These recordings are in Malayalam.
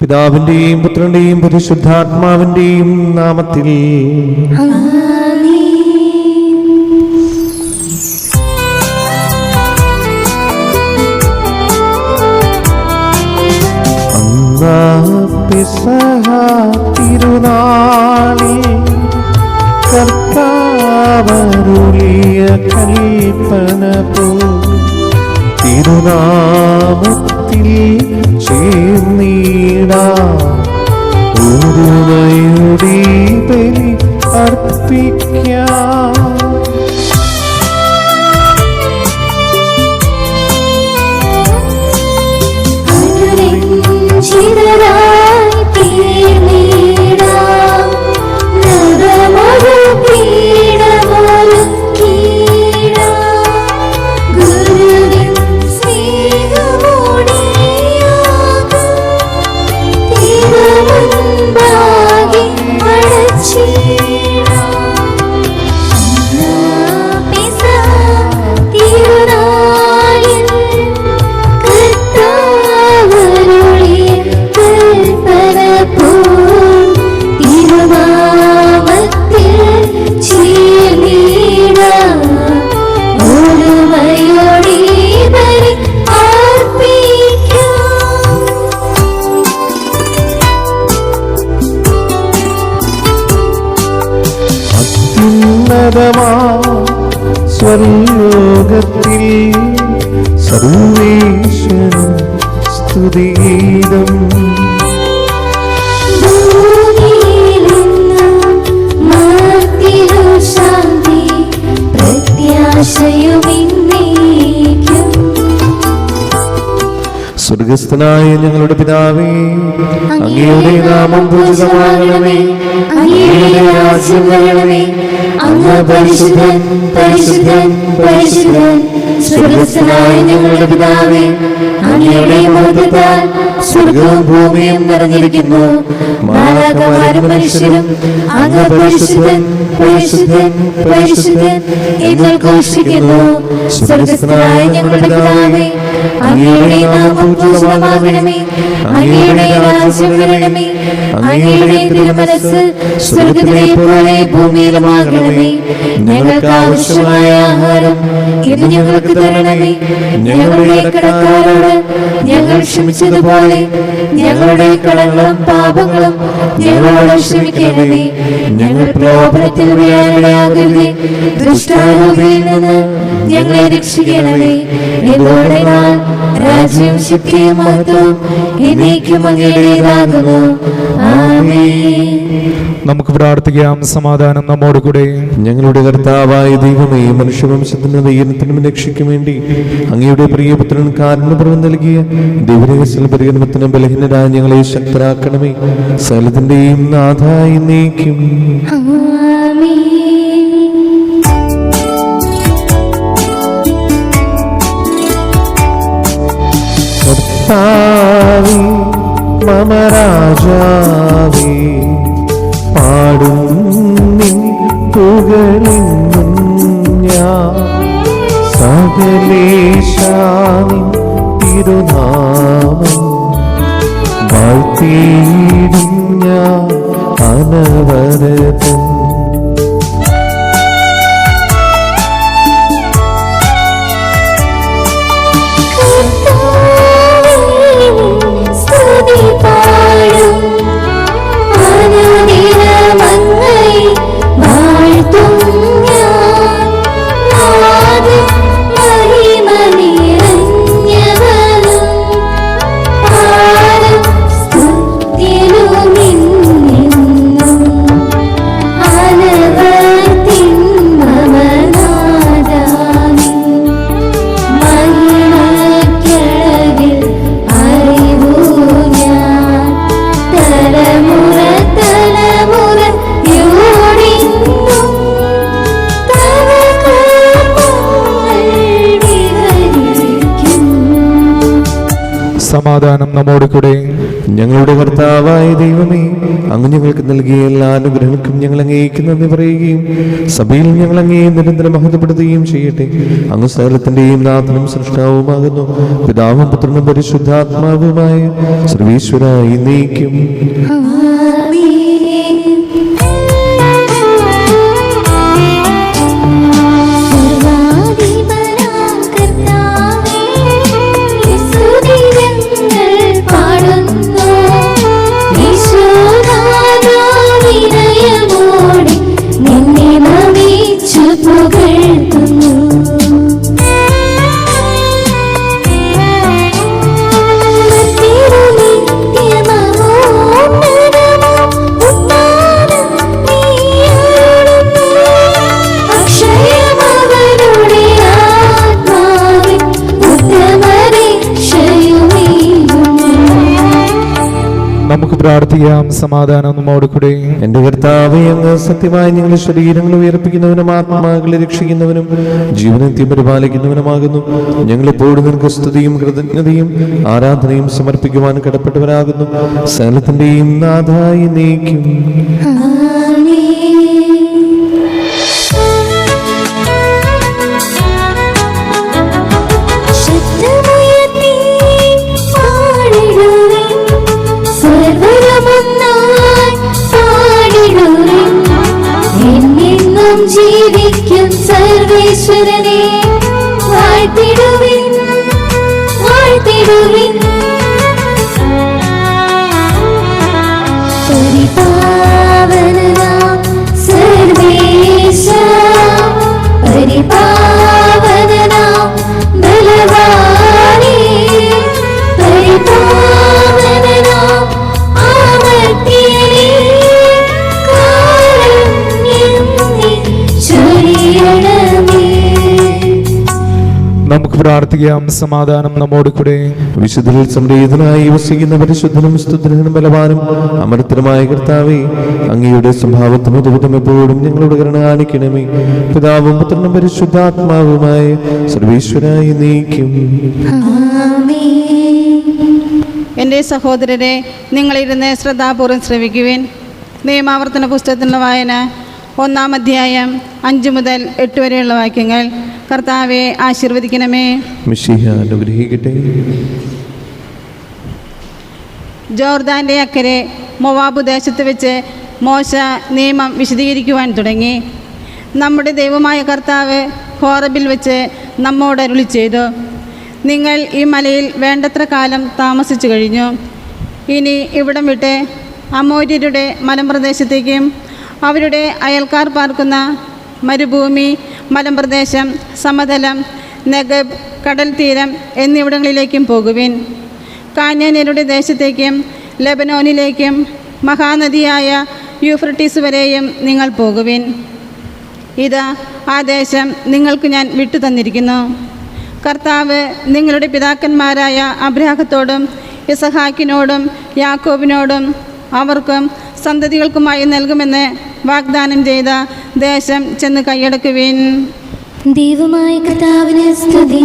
പിതാവിന്റെയും പുത്രന്റെയും പരിശുദ്ധാത്മാവിന്റെയും നാമത്തിൽ പെസഹ തിരുനാളിൽ കർത്താവരുളിയ കൽപ്പന പോ തിരുനാമത്തിൽ ചേർന്നിടാം ഒരുമയുടെ ബലി അർപ്പിക്കാം. സ്വർലോകത്തിൽ സർവേശ്വരൻ സ്തുതിഗീതം സ്വർഗസ്ഥനായ ഞങ്ങളുടെ പിതാവേ, അങ്ങയുടെ നാമം പൂജിതമാകണമേ, അങ്ങയുടെ രാജ്യം വരണമേ, അങ്ങ് പരിശുദ്ധൻ പരിശുദ്ധൻ പരിശുദ്ധൻ. സ്വർഗസ്ഥനായ ഞങ്ങളുടെ പിതാവേ, അങ്ങയുടെ മഹത്വത്താൽ സ്വർഗവും ഭൂമിയും നിറഞ്ഞിരിക്കുന്നു. മാലാഖമാരും മനുഷ്യരും അങ്ങ് പരിശുദ്ധൻ പരിശുദ്ധൻ പരിശുദ്ധൻ എന്ന് ഘോഷിക്കുന്നു. സ്വർഗസ്ഥനായ ഞങ്ങളുടെ പിതാവേ, അങ്ങയുടെ നാമം പൂജിതമാകണമേ, അങ്ങയുടെ രാജ്യം വരണമേ, അങ്ങയുടെ തിരുമനസ്സ് സ്വർഗ്ഗത്തിലെ പോലെ ഭൂമിയിലുമാകണമേ. ഞങ്ങൾക്ക് ആവശ്യമായ ആഹാരം ഇന്ന് ഞങ്ങൾക്ക് തരണമേ. ഞങ്ങളുടെ കടക്കാരോട് ഞങ്ങൾ ക്ഷമിച്ചതുപോലെ ഞങ്ങളുടെ കടങ്ങളും പാപങ്ങളും ഞങ്ങളോട് ക്ഷമിക്കണമേ. ഞങ്ങൾ പ്രലോഭനത്തിൽ വീഴാനിടയാകരുതേ, ദുഷ്ടാരൂപിയിൽ നിന്ന് ഞങ്ങളെ രക്ഷിക്കണമേ. എന്തുകൊണ്ടെന്നാൽ രാജ്യം ശക്തിയും മഹത്വവും എന്നേക്കും അങ്ങയുടേതാകുന്നു. ആമേൻ. നമുക്ക് പ്രാർത്ഥിക്കാം. സമാധാനം നമ്മോട് കൂടെ. ഞങ്ങളുടെ കർത്താവായ ദൈവമേ, മനുഷ്യവംശത്തിന്റെ ദൈവത്തിനും രക്ഷയ്ക്കും വേണ്ടി അങ്ങയുടെ പ്രിയപുത്രൻ കാരുണ്യപൂർവ്വം നൽകിയ ദൈവരഹസ്യ പരികരണത്തിന് ബലഹീനരായ ഞങ്ങളെ ശക്തരാക്കണമേ. സകലത്തിന്റെയും നാഥായി എന്നേക്കും. കർത്താവേ മമ രാജാവേ, പാടും നിൻ പുകഴെന്നും ഞാൻ. സകലേശാനിൻ തിരുനാമം വാഴ്ത്തിയിടും ഞാൻ അനവരതം. സമാധാനം നമ്മോട് കൂടെ. ഞങ്ങളുടെ കർത്താവായ ദൈവമേ, അങ്ങ് ഞങ്ങൾക്ക് നൽകിയ എല്ലാ അനുഗ്രഹങ്ങൾക്കും ഞങ്ങൾ അങ്ങേക്ക് നന്ദി പറയുകയും സഭയിൽ ഞങ്ങൾ അങ്ങേ നിരന്തരം മഹത്വപ്പെടുത്തുകയും ചെയ്യട്ടെ. അങ്ങ് സകലത്തിന്റെയും നാഥനും സൃഷ്ടാവുമാകുന്നു. പിതാവും പുത്രനും പരിശുദ്ധാത്മാവുമായ സർവീശ്വരായി നീക്കും. നമുക്ക് പ്രാർത്ഥിക്കാം. സമാധാനം നമ്മോട് കൂടെ. എന്റെ കർത്താവേ, അങ്ങ് സത്യമായി ഞങ്ങളുടെ ശരീരങ്ങൾ ഉയർപ്പിക്കുന്നവനും ആത്മാക്കളെ രക്ഷിക്കുന്നവനും ജീവനത്തെ പരിപാലിക്കുന്നവനുമാകുന്നു. ഞങ്ങളെപ്പോഴും നിനക്ക് സ്തുതിയും കൃതജ്ഞതയും ആരാധനയും സമർപ്പിക്കുവാൻ കടപ്പെട്ടവരാകുന്നു. സകലത്തിന്റെയും നാഥായി നീക്കും. ജീവിക്കും സർവേശ്വരനെ വാഴ്ത്തിടുവിൻ, വാഴ്ത്തിടുവിൻ. പരിപാവനനാം സർവേശ, പരിപാവനനാം ബലവാനേ, പരിപാവനനാം ആമർത്യനേ, നമുക്ക് പ്രാർത്ഥിക്കാം. സമാധാനം നമ്മോട് കൂടെ. വിശുദ്ധരിൽ സംപ്രീതനായി വസിക്കുന്ന പരിശുദ്ധനും സ്തുതനും ബലവാനും അമർത്തരമായ കർത്താവേ, അങ്ങയുടെ സ്വഭാവത്തിനും അദ്ഭുതം എപ്പോഴും ഞങ്ങളോട് കരുണ കാണിക്കണമേ. പിതാവും പുത്രനും പരിശുദ്ധാത്മാവുമായ സർവീശ്വരായി നീക്കും. എൻ്റെ സഹോദരരെ, നിങ്ങളിരുന്ന് ശ്രദ്ധാപൂർവ്വം ശ്രവിക്കുവിൻ. നിയമാവർത്തന പുസ്തകത്തിൻ്റെ വായന 1-ാം അധ്യായം 5 മുതൽ 8 വരെയുള്ള വാക്യങ്ങൾ. കർത്താവെ ആശീർവദിക്കണമേ. മിശിഹ അനുഗ്രഹിക്കട്ടെ. ജോർദാൻ്റെ അക്കരെ മോവാബ് ദേശത്ത് വെച്ച് മോശ നിയമം വിശദീകരിക്കുവാൻ തുടങ്ങി. നമ്മുടെ ദൈവമായ കർത്താവ് ഹോറബിൽ വെച്ച് നമ്മോട് അരുളി ചെയ്തു, നിങ്ങൾ ഈ മലയിൽ വേണ്ടത്ര കാലം താമസിച്ചു കഴിഞ്ഞു. ഇനി ഇവിടം വിട്ട് അമോര്യരുടെ മലമ്പ്രദേശത്തേക്കും അവരുടെ അയൽക്കാർ പാർക്കുന്ന മരുഭൂമി, മലമ്പ്രദേശം, സമതലം, നെഗബ്, കടൽ തീരം എന്നിവിടങ്ങളിലേക്കും പോകുവിൻ. കാന്യാന്യരുടെ ദേശത്തേക്കും ലെബനോനിലേക്കും മഹാനദിയായ യൂഫ്രട്ടീസ് വരെയും നിങ്ങൾ പോകുവിൻ. ഇതാ ആ ദേശം നിങ്ങൾക്ക് ഞാൻ വിട്ടുതന്നിരിക്കുന്നു. കർത്താവ് നിങ്ങളുടെ പിതാക്കന്മാരായ അബ്രാഹത്തോടും ഇസഹാക്കിനോടും യാക്കോബിനോടും അവർക്കും സന്തതികൾക്കുമായി നൽകുമെന്ന് വാഗ്ദാനം ചെയ്ത ദേശം ചെന്ന് കൈയടക്കുവിൻ. ദൈവമായ കർത്താവിന് സ്തുതി.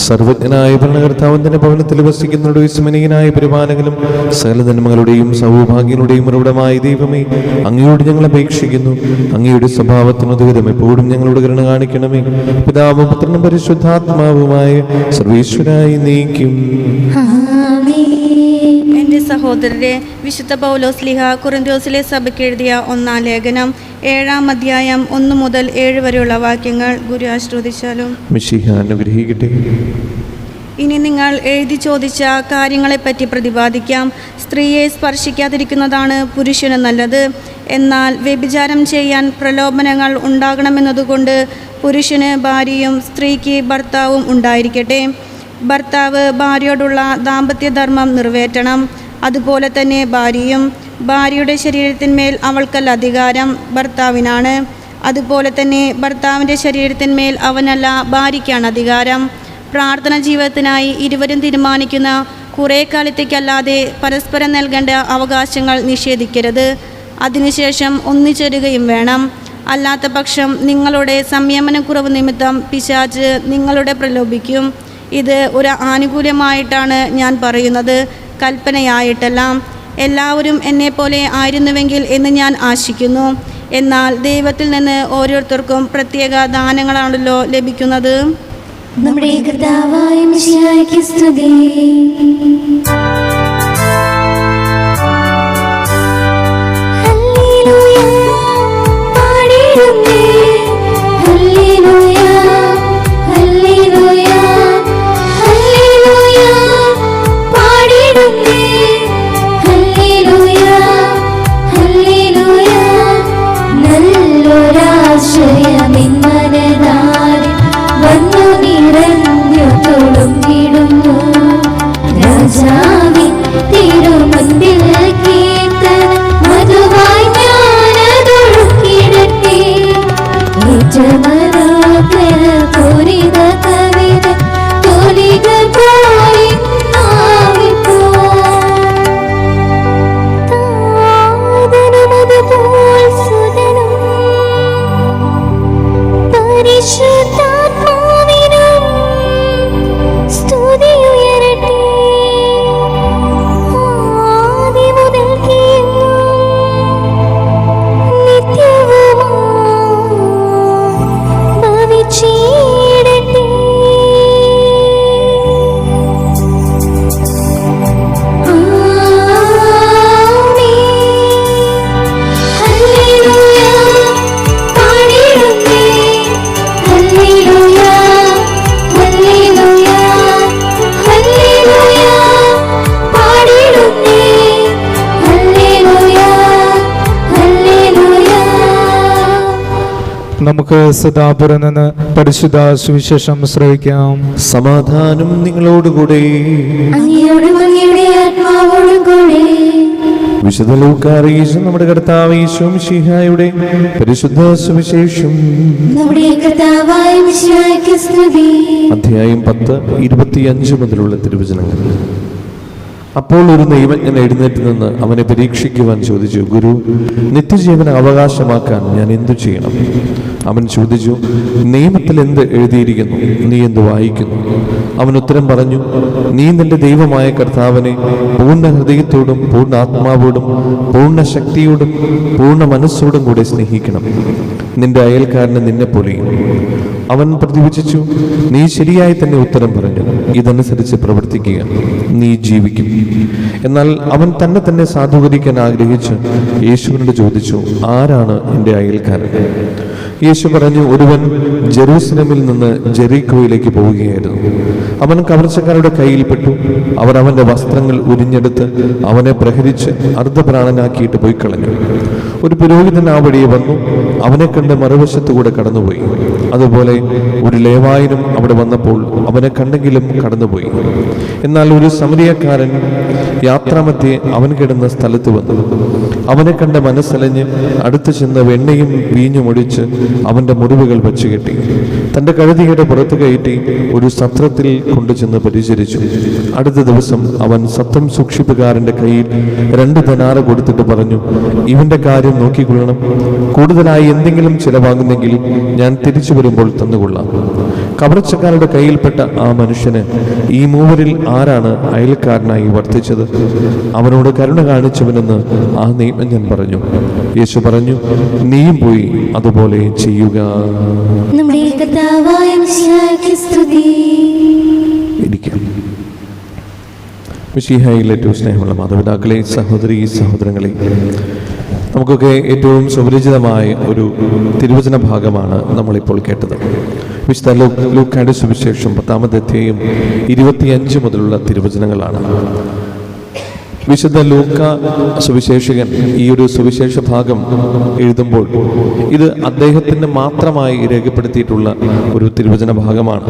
സർവജ്ഞനായ ഭരണകർത്താവിന്റെ ഭവനത്തിൽ വസിക്കുന്നവരുടെ വിസ്മനീയനായ പരിപാലകനും സകല നന്മകളുടെയും സൗഭാഗ്യങ്ങളുടെയും ഉറവിടമായ ദൈവമേ, അങ്ങയോട് ഞങ്ങൾ അപേക്ഷിക്കുന്നു. അങ്ങയുടെ സ്വഭാവത്തിന് ഉദവിധം എപ്പോഴും ഞങ്ങളോട് കരുണ കാണിക്കണമേ. പിതാവും പുത്രനും പരിശുദ്ധാത്മാവുമായ സർവീശ്വരായി നീക്കും. എൻ്റെ സഹോദരരെ, വിശുദ്ധ പൗലോസ്ലീഹ കൊരിന്ത്യസിലെ സഭയ്ക്ക് എഴുതിയ 1-ാം ലേഖനം 7-ാം അധ്യായം 1 മുതൽ 7 വരെയുള്ള വാക്യങ്ങൾ ഗുരു ആശ്രവദിച്ചാലും. മിശിഹ അനുഗ്രഹിക്കട്ടെ. ഇനി നിങ്ങൾ എഴുതി ചോദിച്ച കാര്യങ്ങളെപ്പറ്റി പ്രതിപാദിക്കാം. സ്ത്രീയെ സ്പർശിക്കാതിരിക്കുന്നതാണ് പുരുഷന് നല്ലത്. എന്നാൽ വ്യഭിചാരം ചെയ്യാൻ പ്രലോഭനങ്ങൾ ഉണ്ടാകണമെന്നതുകൊണ്ട് പുരുഷന് ഭാര്യയും സ്ത്രീക്ക് ഭർത്താവും ഉണ്ടായിരിക്കട്ടെ. ഭർത്താവ് ഭാര്യയോടുള്ള ദാമ്പത്യധർമ്മം നിറവേറ്റണം. അതുപോലെ തന്നെ ഭാര്യയും. ഭാര്യയുടെ ശരീരത്തിന്മേൽ അവൾക്കല്ല അധികാരം, ഭർത്താവിനാണ്. അതുപോലെ തന്നെ ഭർത്താവിൻ്റെ ശരീരത്തിന്മേൽ അവനല്ല, ഭാര്യയ്ക്കാണ് അധികാരം. പ്രാർത്ഥന ജീവിതത്തിനായി ഇരുവരും തീരുമാനിക്കുന്ന കുറേ കാലത്തേക്കല്ലാതെ പരസ്പരം നൽകേണ്ട അവകാശങ്ങൾ നിഷേധിക്കരുത്. അതിനുശേഷം ഒന്നിച്ചേരുകയും വേണം. അല്ലാത്ത പക്ഷം നിങ്ങളുടെ സംയമനക്കുറവ് നിമിത്തം പിശാച് നിങ്ങളുടെ പ്രലോഭിക്കും. ഇത് ഒരു ആനുകൂല്യമായിട്ടാണ് ഞാൻ പറയുന്നത്, കൽപ്പനയായിട്ടല്ല. എല്ലാവരും എന്നെപ്പോലെ ആയിരുന്നുവെങ്കിൽ എന്ന് ഞാൻ ആശിക്കുന്നു. എന്നാൽ ദൈവത്തിൽ നിന്ന് ഓരോരുത്തർക്കും പ്രത്യേക ദാനങ്ങളാണല്ലോ ലഭിക്കുന്നത്. നമ്മുടെ കർത്താവായ മിശിഹായ്ക്ക് സ്തുതി. നമുക്ക് സദാപുരം നിന്ന് പരിശുദ്ധ സുവിശേഷം ശ്രവിക്കാം. സമാധാനം നിങ്ങളോടുകൂടെ. അങ്ങയോടും അങ്ങയുടെ ആത്മാവോടും കൂടെ. വിശുദ്ധ ലൂക്കാ അറിയിച്ച നമ്മുടെ കർത്താവ് യേശു മിശിഹായുടെ പരിശുദ്ധ സുവിശേഷം. നമ്മുടെ കർത്താവായ മിശിഹായ്ക്ക് സ്തുതി. അധ്യായം 10, 25 മുതലുള്ള തിരുവചനങ്ങൾ. അപ്പോൾ ഒരു നിയമജ്ഞൻ എഴുന്നേറ്റ് നിന്ന് അവനെ പരീക്ഷിക്കുവാൻ ചോദിച്ചു, ഗുരു, നിത്യജീവനെ അവകാശമാക്കാൻ ഞാൻ എന്തു ചെയ്യണം? അവൻ ചോദിച്ചു, നിയമത്തിൽ എന്ത് എഴുതിയിരിക്കുന്നു? നീ എന്ത് വായിക്കുന്നു? അവൻ ഉത്തരം പറഞ്ഞു, നീ നിന്റെ ദൈവമായ കർത്താവിനെ പൂർണ്ണ ഹൃദയത്തോടും പൂർണ്ണ ആത്മാവോടും പൂർണ്ണ ശക്തിയോടും പൂർണ്ണ മനസ്സോടും കൂടെ സ്നേഹിക്കണം, നിന്റെ അയൽക്കാരനെ നിന്നെ പോലെയും. അവൻ പ്രതിവചിച്ചു, നീ ശരിയായി തന്നെ ഉത്തരം പറഞ്ഞു, ഇതനുസരിച്ച് പ്രവർത്തിക്കുക, നീ ജീവിക്കും. എന്നാൽ അവൻ തന്നെ സാധൂകരിക്കാൻ ആഗ്രഹിച്ച് യേശുവിനോട് ചോദിച്ചു, ആരാണ് എൻ്റെ അയൽക്കാരൻ? യേശു പറഞ്ഞു, ഒരുവൻ ജെറൂസലമിൽ നിന്ന് ജെറീക്കോയിലേക്ക് പോവുകയായിരുന്നു. അവൻ കവർച്ചക്കാരുടെ കയ്യിൽപ്പെട്ടു. അവർ അവന്റെ വസ്ത്രങ്ങൾ ഉരിഞ്ഞെടുത്ത് അവനെ പ്രഹരിച്ച് അർദ്ധപ്രാണനാക്കിയിട്ട് പോയി കളഞ്ഞു. ഒരു പുരോഹിതൻ ആ വഴിയെ വന്നു, അവനെ കണ്ട് മറുവശത്തുകൂടെ കടന്നുപോയി. അതുപോലെ ഒരു ലേവായനും അവിടെ വന്നപ്പോൾ അവനെ കണ്ടെങ്കിലും കടന്നുപോയി. എന്നാൽ ഒരു സമരിയക്കാരൻ യാത്രാമധ്യേ അവൻ കിടന്ന സ്ഥലത്ത് വന്നു. അവനെ കണ്ട് മനസ്സലഞ്ഞ് അടുത്ത് ചെന്ന് വെണ്ണയും വീഞ്ഞും ഒഴിച്ച് അവന്റെ മുറിവുകൾ വച്ചുകെട്ടി തന്റെ കഴുതിയുടെ പുറത്ത് കയറ്റി ഒരു സത്രത്തിൽ കൊണ്ടുചെന്ന് പരിചരിച്ചു. അടുത്ത ദിവസം അവൻ സത്രം സൂക്ഷിപ്പുകാരന്റെ കയ്യിൽ 2 ധനാറ് കൊടുത്തിട്ട് പറഞ്ഞു, ഇവന്റെ കാര്യം നോക്കിക്കൊള്ളണം. കൂടുതലായി എന്തെങ്കിലും ചിലവാകുന്നെങ്കിൽ ഞാൻ തിരിച്ചു വരുമ്പോൾ തന്നുകൊള്ളാം. കവർച്ചക്കാരുടെ കയ്യിൽപ്പെട്ട ആ മനുഷ്യന് ഈ മൂവരിൽ ആരാണ് അയൽക്കാരനായി വർത്തിച്ചത്? അവനോട് കരുണ കാണിച്ചവനെന്ന് ആ നിയമജ്ഞൻ പറഞ്ഞു. യേശു പറഞ്ഞു, നീയും പോയി അതുപോലെ ചെയ്യുക. നമ്മുടെ കർത്താവായ മിശിഹായ്ക്ക് സ്തുതി. മിശിഹായിൽ ഏറ്റവും സ്നേഹമുള്ള മാതാപിതാക്കളെ, സഹോദരി സഹോദരങ്ങളെ, നമുക്കൊക്കെ ഏറ്റവും സുപരിചിതമായ ഒരു തിരുവചന ഭാഗമാണ് നമ്മളിപ്പോൾ കേട്ടത്. വിശുദ്ധ ലൂക്കായുടെ സുവിശേഷം 10-ാമത്തെ അധ്യായം 25 മുതലുള്ള തിരുവചനങ്ങളാണ്. വിശുദ്ധ ലൂക്ക സുവിശേഷകൻ ഈ ഒരു സുവിശേഷ ഭാഗം എഴുതുമ്പോൾ ഇത് അദ്ദേഹത്തിന് മാത്രമായി രേഖപ്പെടുത്തിയിട്ടുള്ള ഒരു തിരുവചന ഭാഗമാണ്.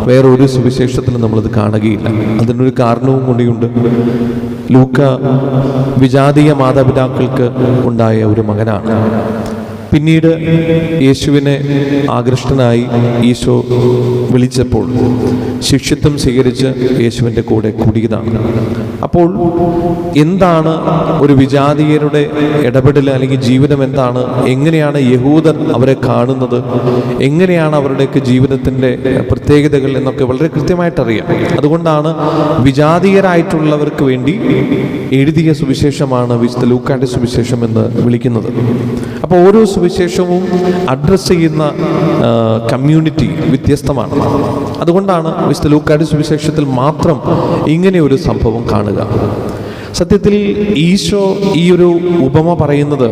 വേറൊരു സുവിശേഷത്തിലും നമ്മളത് കാണുകയില്ല. അതിനൊരു കാരണവും കൂടിയുണ്ട്. ലൂക്ക വിജാതീയ മാതാപിതാക്കൾക്ക് ഉണ്ടായ ഒരു മകനാണ്. പിന്നീട് യേശുവിനെ ആകൃഷ്ടനായി ഈശോ വിളിച്ചപ്പോൾ ശിഷ്യത്വം സ്വീകരിച്ച് യേശുവിൻ്റെ കൂടെ കൂടിയതാണ്. അപ്പോൾ എന്താണ് ഒരു വിജാതീയരുടെ ഇടപെടൽ അല്ലെങ്കിൽ ജീവിതം എന്താണ്, എങ്ങനെയാണ് യഹൂദർ അവരെ കാണുന്നത്, എങ്ങനെയാണ് അവരുടെയൊക്കെ ജീവിതത്തിൻ്റെ പ്രത്യേകതകൾ എന്നൊക്കെ വളരെ കൃത്യമായിട്ടറിയാം. അതുകൊണ്ടാണ് വിജാതീയരായിട്ടുള്ളവർക്ക് വേണ്ടി എഴുതിയ സുവിശേഷമാണ് വിശുദ്ധ ലൂക്കായുടെ സുവിശേഷം എന്ന് വിളിക്കുന്നത്. അപ്പോൾ ഓരോ സുവിശേഷവും അഡ്രസ്സ് ചെയ്യുന്ന കമ്മ്യൂണിറ്റി വ്യത്യസ്തമാണ്. അതുകൊണ്ടാണ് വിശുദ്ധ ലൂക്കായുടെ സുവിശേഷത്തിൽ മാത്രം ഇങ്ങനെ ഒരു സംഭവം കാണുക. സത്യത്തിൽ ഈശോ ഈ ഒരു ഉപമ പറയുന്നത്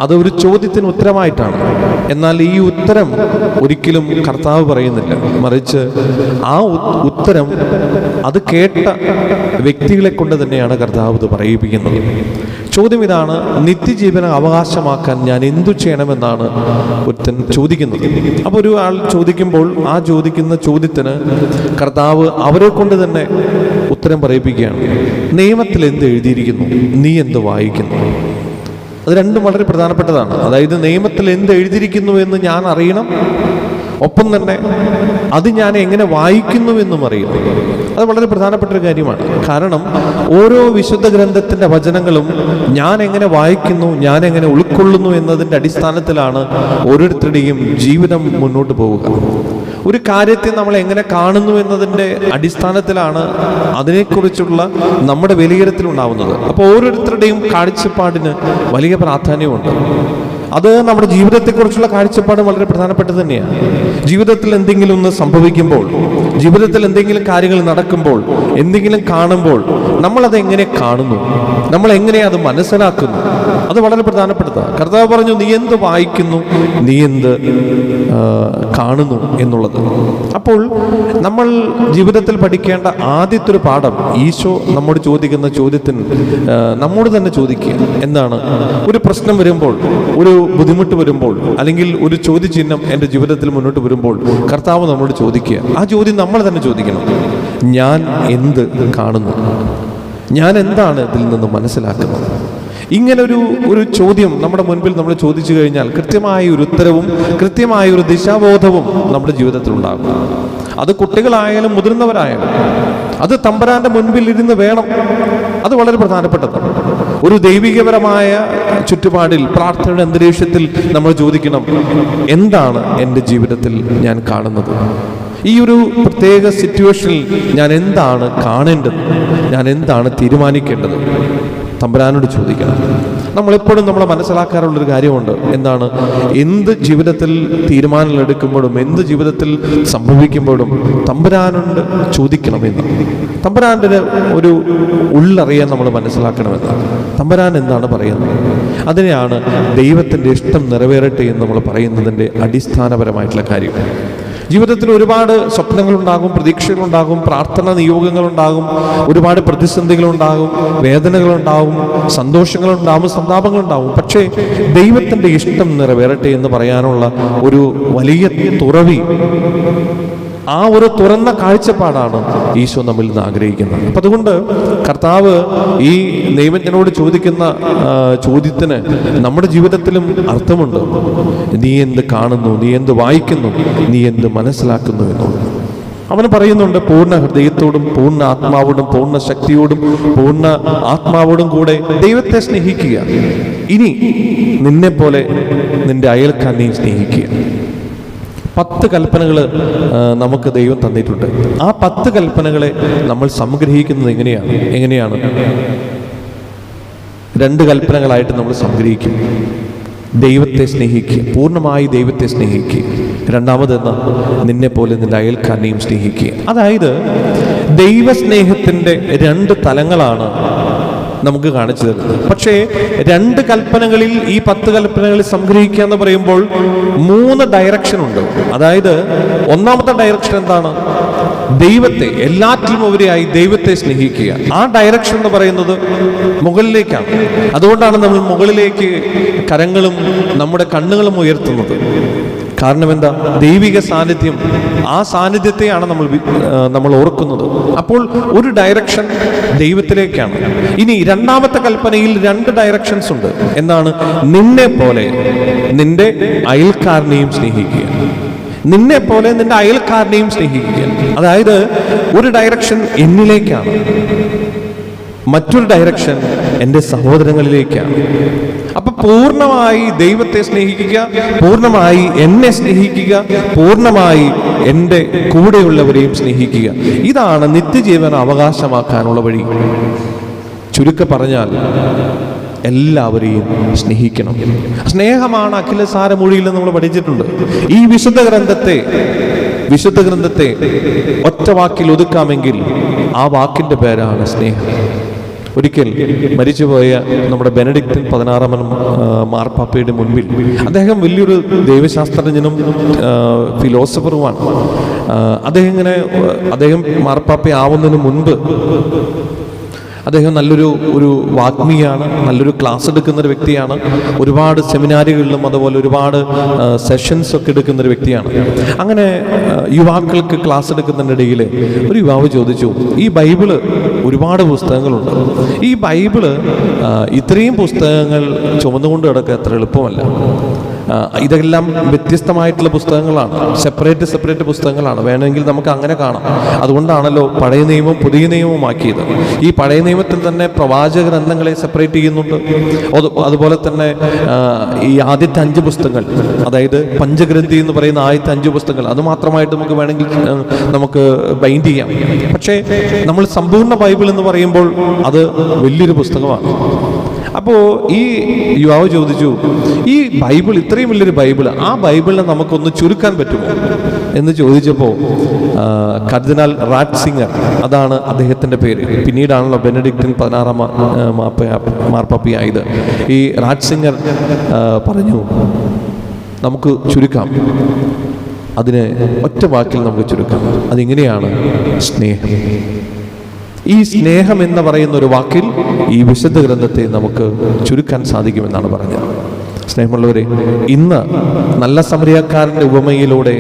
അതൊരു ചോദ്യത്തിന് ഉത്തരമായിട്ടാണ്. എന്നാൽ ഈ ഉത്തരം ഒരിക്കലും കർത്താവ് പറയുന്നില്ല, മറിച്ച് ആ ഉത്തരം അത് കേട്ട വ്യക്തികളെ കൊണ്ട് തന്നെയാണ് കർത്താവ് ഇത് പറയിപ്പിക്കുന്നത്. ചോദ്യം ഇതാണ്: നിത്യജീവനം അവകാശമാക്കാൻ ഞാൻ എന്തു ചെയ്യണമെന്നാണ് ഒരുത്തൻ ചോദിക്കുന്നത്. അപ്പോൾ ഒരു ആൾ ചോദിക്കുമ്പോൾ ആ ചോദിക്കുന്ന ചോദ്യത്തിന് കർത്താവ് അവരെ കൊണ്ട് തന്നെ ഉത്തരം പറയിപ്പിക്കുകയാണ്. നിയമത്തിൽ എന്ത് എഴുതിയിരിക്കുന്നു, നീ എന്ത് വായിക്കുന്നു? അത് രണ്ടും വളരെ പ്രധാനപ്പെട്ടതാണ്. അതായത് നിയമത്തിൽ എന്ത് എഴുതിയിരിക്കുന്നു എന്ന് ഞാൻ അറിയണം, ഒപ്പം തന്നെ അത് ഞാൻ എങ്ങനെ വായിക്കുന്നുവെന്നും അറിയണം. അത് വളരെ പ്രധാനപ്പെട്ട ഒരു കാര്യമാണ്. കാരണം ഓരോ വിശുദ്ധ ഗ്രന്ഥത്തിൻ്റെ വചനങ്ങളും ഞാൻ എങ്ങനെ വായിക്കുന്നു, ഞാൻ എങ്ങനെ ഉൾക്കൊള്ളുന്നു എന്നതിൻ്റെ അടിസ്ഥാനത്തിലാണ് ഓരോരുത്തരുടെയും ജീവിതം മുന്നോട്ട് പോവുക. ഒരു കാര്യത്തെ നമ്മൾ എങ്ങനെ കാണുന്നു എന്നതിൻ്റെ അടിസ്ഥാനത്തിലാണ് അതിനെക്കുറിച്ചുള്ള നമ്മുടെ വിലയിരുത്തലുണ്ടാവുന്നത്. അപ്പോൾ ഓരോരുത്തരുടെയും കാഴ്ചപ്പാടിന് വലിയ പ്രാധാന്യമുണ്ട്. അത് നമ്മുടെ ജീവിതത്തെക്കുറിച്ചുള്ള കാഴ്ചപ്പാട് വളരെ പ്രധാനപ്പെട്ടത് തന്നെയാണ്. ജീവിതത്തിൽ എന്തെങ്കിലും ഒന്ന് സംഭവിക്കുമ്പോൾ, ജീവിതത്തിൽ എന്തെങ്കിലും കാര്യങ്ങൾ നടക്കുമ്പോൾ, എന്തെങ്കിലും കാണുമ്പോൾ നമ്മളത് എങ്ങനെ കാണുന്നു, നമ്മൾ എങ്ങനെ അത് മനസ്സിലാക്കുന്നു, അത് വളരെ പ്രധാനപ്പെട്ടതാണ്. കർത്താവ് പറഞ്ഞു, നീ എന്ത് വായിക്കുന്നു, നീ എന്ത് കാണുന്നു എന്നുള്ളത്. അപ്പോൾ നമ്മൾ ജീവിതത്തിൽ പഠിക്കേണ്ട ആദ്യത്തെ ഒരു പാഠം, ഈശോ നമ്മോട് ചോദിക്കുന്ന ചോദ്യത്തിന് നമ്മോട് തന്നെ ചോദിക്കുക. എന്താണ്? ഒരു പ്രശ്നം വരുമ്പോൾ, ഒരു ബുദ്ധിമുട്ട് വരുമ്പോൾ, അല്ലെങ്കിൽ ഒരു ചോദ്യചിഹ്നം എൻ്റെ ജീവിതത്തിൽ മുന്നോട്ട് വരുമ്പോൾ കർത്താവ് നമ്മോട് ചോദിക്കുക. ആ ചോദ്യം നമ്മൾ തന്നെ ചോദിക്കണം: ഞാൻ എന്ത് കാണുന്നു, ഞാൻ എന്താണ് ഇതിൽ നിന്ന് മനസ്സിലാക്കുന്നത്? ഇങ്ങനൊരു ചോദ്യം നമ്മുടെ മുൻപിൽ നമ്മൾ ചോദിച്ചു കഴിഞ്ഞാൽ കൃത്യമായ ഒരു ഉത്തരവും കൃത്യമായ ഒരു ദിശാബോധവും നമ്മുടെ ജീവിതത്തിൽ ഉണ്ടാകും. അത് കുട്ടികളായാലും മുതിർന്നവരായാലും അത് തമ്പുരാന്റെ മുൻപിൽ ഇരുന്ന് വേണം. അത് വളരെ പ്രധാനപ്പെട്ടതാണ്. ഒരു ദൈവികപരമായ ചുറ്റുപാടിൽ, പ്രാർത്ഥനയുടെ അന്തരീക്ഷത്തിൽ നമ്മൾ ചോദിക്കണം: എന്താണ് എൻ്റെ ജീവിതത്തിൽ ഞാൻ കാണുന്നത്? ഈ ഒരു പ്രത്യേക സിറ്റുവേഷനിൽ ഞാൻ എന്താണ് കാണേണ്ടത്, ഞാൻ എന്താണ് തീരുമാനിക്കേണ്ടത്? തമ്പുരാനോട് ചോദിക്കണം. നമ്മളെപ്പോഴും നമ്മളെ മനസ്സിലാക്കാറുള്ളൊരു കാര്യമുണ്ട്. എന്താണ്? എന്ത് ജീവിതത്തിൽ തീരുമാനങ്ങൾ എടുക്കുമ്പോഴും, എന്ത് ജീവിതത്തിൽ സംഭവിക്കുമ്പോഴും തമ്പുരാനോട് ചോദിക്കണമെന്ന്. തമ്പുരാൻ്റെ ഒരു ഉള്ളറിയാൻ നമ്മൾ മനസ്സിലാക്കണമെന്ന്. തമ്പുരാൻ എന്താണ് പറയുന്നത്? അതിനെയാണ് ദൈവത്തിൻ്റെ ഇഷ്ടം നിറവേറട്ടെ എന്ന് നമ്മൾ പറയുന്നതിൻ്റെ അടിസ്ഥാനപരമായിട്ടുള്ള കാര്യം. ജീവിതത്തിൽ ഒരുപാട് സ്വപ്നങ്ങളുണ്ടാകും, പ്രതീക്ഷകളുണ്ടാകും, പ്രാർത്ഥന നിയോഗങ്ങളുണ്ടാകും, ഒരുപാട് പ്രതിസന്ധികളുണ്ടാകും, വേദനകളുണ്ടാവും, സന്തോഷങ്ങളുണ്ടാവും, സന്താപങ്ങളുണ്ടാവും. പക്ഷേ ദൈവത്തിൻ്റെ ഇഷ്ടം നിറവേറട്ടെ എന്ന് പറയാനുള്ള ഒരു വലിയ തുറവി, ആ ഒരു തുറന്ന കാഴ്ചപ്പാടാണ് ഈശോ നമ്മിൽ നിന്ന് ആഗ്രഹിക്കുന്നത്. അപ്പം അതുകൊണ്ട് കർത്താവ് ഈ ദൈവജ്ഞനോട് ചോദിക്കുന്ന ചോദ്യത്തിന് നമ്മുടെ ജീവിതത്തിലും അർത്ഥമുണ്ട്. നീ എന്ത് കാണുന്നു, നീ എന്ത് വായിക്കുന്നു, നീ എന്ത് മനസ്സിലാക്കുന്നു എന്നുള്ളത്. അവൻ പറയുന്നുണ്ട്, പൂർണ്ണ ഹൃദയത്തോടും പൂർണ്ണ ആത്മാവോടും പൂർണ്ണ ശക്തിയോടും പൂർണ്ണ ആത്മാവോടും കൂടെ ദൈവത്തെ സ്നേഹിക്കുക. ഇനി നിന്നെപ്പോലെ നിന്റെ അയൽക്കാരനെയും സ്നേഹിക്കുക. 10 കൽപ്പനകൾ നമുക്ക് ദൈവം തന്നിട്ടുണ്ട്. ആ 10 കൽപ്പനകളെ നമ്മൾ സംഗ്രഹിക്കുന്നത് എങ്ങനെയാണ്? 2 കൽപ്പനകളായിട്ട് നമ്മൾ സംഗ്രഹിക്കും. ദൈവത്തെ സ്നേഹിക്കുക, പൂർണ്ണമായി ദൈവത്തെ സ്നേഹിക്കുക. രണ്ടാമതെന്ന് നിന്നെപ്പോലെ നിന്റെ അയൽക്കാരനെയും സ്നേഹിക്കുക. അതായത് ദൈവസ്നേഹത്തിൻ്റെ 2 തലങ്ങളാണ് നമുക്ക് കാണിച്ചു തരുന്നത്. പക്ഷേ 2 കൽപ്പനകളിൽ, ഈ 10 കൽപ്പനകളിൽ സംഗ്രഹിക്കുക എന്ന് പറയുമ്പോൾ 3 ഡയറക്ഷൻ ഉണ്ട്. അതായത് ഒന്നാമത്തെ ഡയറക്ഷൻ എന്താണ്? ദൈവത്തെ, എല്ലാറ്റിലും ഉപരിയായി ദൈവത്തെ സ്നേഹിക്കുക. ആ ഡയറക്ഷൻ എന്ന് പറയുന്നത് മുകളിലേക്കാണ്. അതുകൊണ്ടാണ് നമ്മൾ മുകളിലേക്ക് കരങ്ങളും നമ്മുടെ കണ്ണുകളും ഉയർത്തുന്നത്. കാരണം എന്താ? ദൈവിക സാന്നിധ്യം, ആ സാന്നിധ്യത്തെയാണ് നമ്മൾ ഓർക്കുന്നത്. അപ്പോൾ ഒരു ഡയറക്ഷൻ ദൈവത്തിലേക്കാണ്. ഇനി രണ്ടാമത്തെ കൽപ്പനയിൽ 2 ഡയറക്ഷൻസ് ഉണ്ട്. എന്താണ്? നിന്നെ പോലെ നിന്റെ അയൽക്കാരനെയും സ്നേഹിക്കുക. നിന്നെ പോലെ നിന്റെ അയൽക്കാരനെയും സ്നേഹിക്കുക. അതായത് ഒരു ഡയറക്ഷൻ എന്നിലേക്കാണ്, മറ്റൊരു ഡയറക്ഷൻ എൻ്റെ സഹോദരങ്ങളിലേക്കാണ്. അപ്പൊ പൂർണ്ണമായി ദൈവത്തെ സ്നേഹിക്കുക, പൂർണ്ണമായി എന്നെ സ്നേഹിക്കുക, പൂർണ്ണമായി എൻ്റെ കൂടെയുള്ളവരെയും സ്നേഹിക്കുക. ഇതാണ് നിത്യജീവൻ അവകാശമാക്കാനുള്ള വഴി. ചുരുക്കം പറഞ്ഞാൽ എല്ലാവരെയും സ്നേഹിക്കണം. സ്നേഹമാണ് അഖിലസാരമൊഴിയിൽ നമ്മൾ പഠിച്ചിട്ടുണ്ട്. ഈ വിശുദ്ധ ഗ്രന്ഥത്തെ ഒറ്റ വാക്കിൽ ഒതുക്കാമെങ്കിൽ ആ വാക്കിൻ്റെ പേരാണ് സ്നേഹം. ഒരിക്കൽ മരിച്ചുപോയ നമ്മുടെ ബെനഡിക്റ്റ് 16 മാർപ്പാപ്പയുടെ മുൻപിൽ, അദ്ദേഹം വലിയൊരു ദൈവശാസ്ത്രജ്ഞനും ഫിലോസഫറുമാണ്. അദ്ദേഹം മാർപ്പാപ്പയാവുന്നതിന് മുൻപ് അദ്ദേഹം നല്ലൊരു വാഗ്മിയാണ്, നല്ലൊരു ക്ലാസ് എടുക്കുന്നൊരു വ്യക്തിയാണ്. ഒരുപാട് സെമിനാറുകളിലും അതുപോലെ ഒരുപാട് സെഷൻസ് ഒക്കെ എടുക്കുന്നൊരു വ്യക്തിയാണ്. അങ്ങനെ യുവാക്കൾക്ക് ക്ലാസ് എടുക്കുന്നതിനിടയിൽ ഒരു യുവാവ് ചോദിച്ചു, ഈ ബൈബിള് ഒരുപാട് പുസ്തകങ്ങളുണ്ട്, ഈ ബൈബിള് ഇത്രയും പുസ്തകങ്ങൾ ചുമന്നുകൊണ്ട് കിടക്കുക അത്ര എളുപ്പമല്ല. ഇതെല്ലാം വ്യത്യസ്തമായിട്ടുള്ള പുസ്തകങ്ങളാണ്, സെപ്പറേറ്റ് പുസ്തകങ്ങളാണ്. വേണമെങ്കിൽ നമുക്ക് അങ്ങനെ കാണാം. അതുകൊണ്ടാണല്ലോ പഴയ നിയമം പുതിയ നിയമമാക്കിയത്. ഈ പഴയ നിയമത്തിൽ തന്നെ പ്രവാചക ഗ്രന്ഥങ്ങളെ സെപ്പറേറ്റ് ചെയ്യുന്നുണ്ട്. അതുപോലെ തന്നെ ഈ ആദ്യത്തെ 5 പുസ്തകങ്ങൾ, അതായത് പഞ്ചഗ്രന്ഥി എന്ന് പറയുന്ന ആദ്യത്തെ 5 പുസ്തകങ്ങൾ, അത് മാത്രമായിട്ട് നമുക്ക് വേണമെങ്കിൽ നമുക്ക് ബൈൻഡ് ചെയ്യാം. പക്ഷേ നമ്മൾ സമ്പൂർണ്ണ ബൈബിൾ എന്ന് പറയുമ്പോൾ അത് വലിയൊരു പുസ്തകമാണ്. അപ്പോൾ ഈ യുവാവ് ചോദിച്ചു, ഈ ബൈബിൾ ഇത്രയും വലിയൊരു ബൈബിൾ, ആ ബൈബിളിനെ നമുക്കൊന്ന് ചുരുക്കാൻ പറ്റുമോ എന്ന് ചോദിച്ചപ്പോൾ കർദിനാൾ റാറ്റ്സിംഗർ, അതാണ് അദ്ദേഹത്തിൻ്റെ പേര്, പിന്നീടാണല്ലോ ബെനഡിക്റ്റിൻ 16 മാർപ്പാപ്പയായത്. ഈ റാറ്റ്സിംഗർ പറഞ്ഞു, നമുക്ക് ചുരുക്കാം, അതിനെ ഒറ്റ വാക്കിൽ നമുക്ക് ചുരുക്കാം. അതിങ്ങനെയാണ്: സ്നേഹം. ഈ സ്നേഹം എന്ന് പറയുന്ന ഒരു വാക്കിൽ ഈ വിശുദ്ധ ഗ്രന്ഥത്തെ നമുക്ക് ചുരുക്കാൻ സാധിക്കുമെന്നാണ് പറഞ്ഞത്. സ്നേഹമുള്ളവരെ, ഇന്ന് നല്ല സമരിയക്കാരൻ്റെ ഉപമയിലൂടെ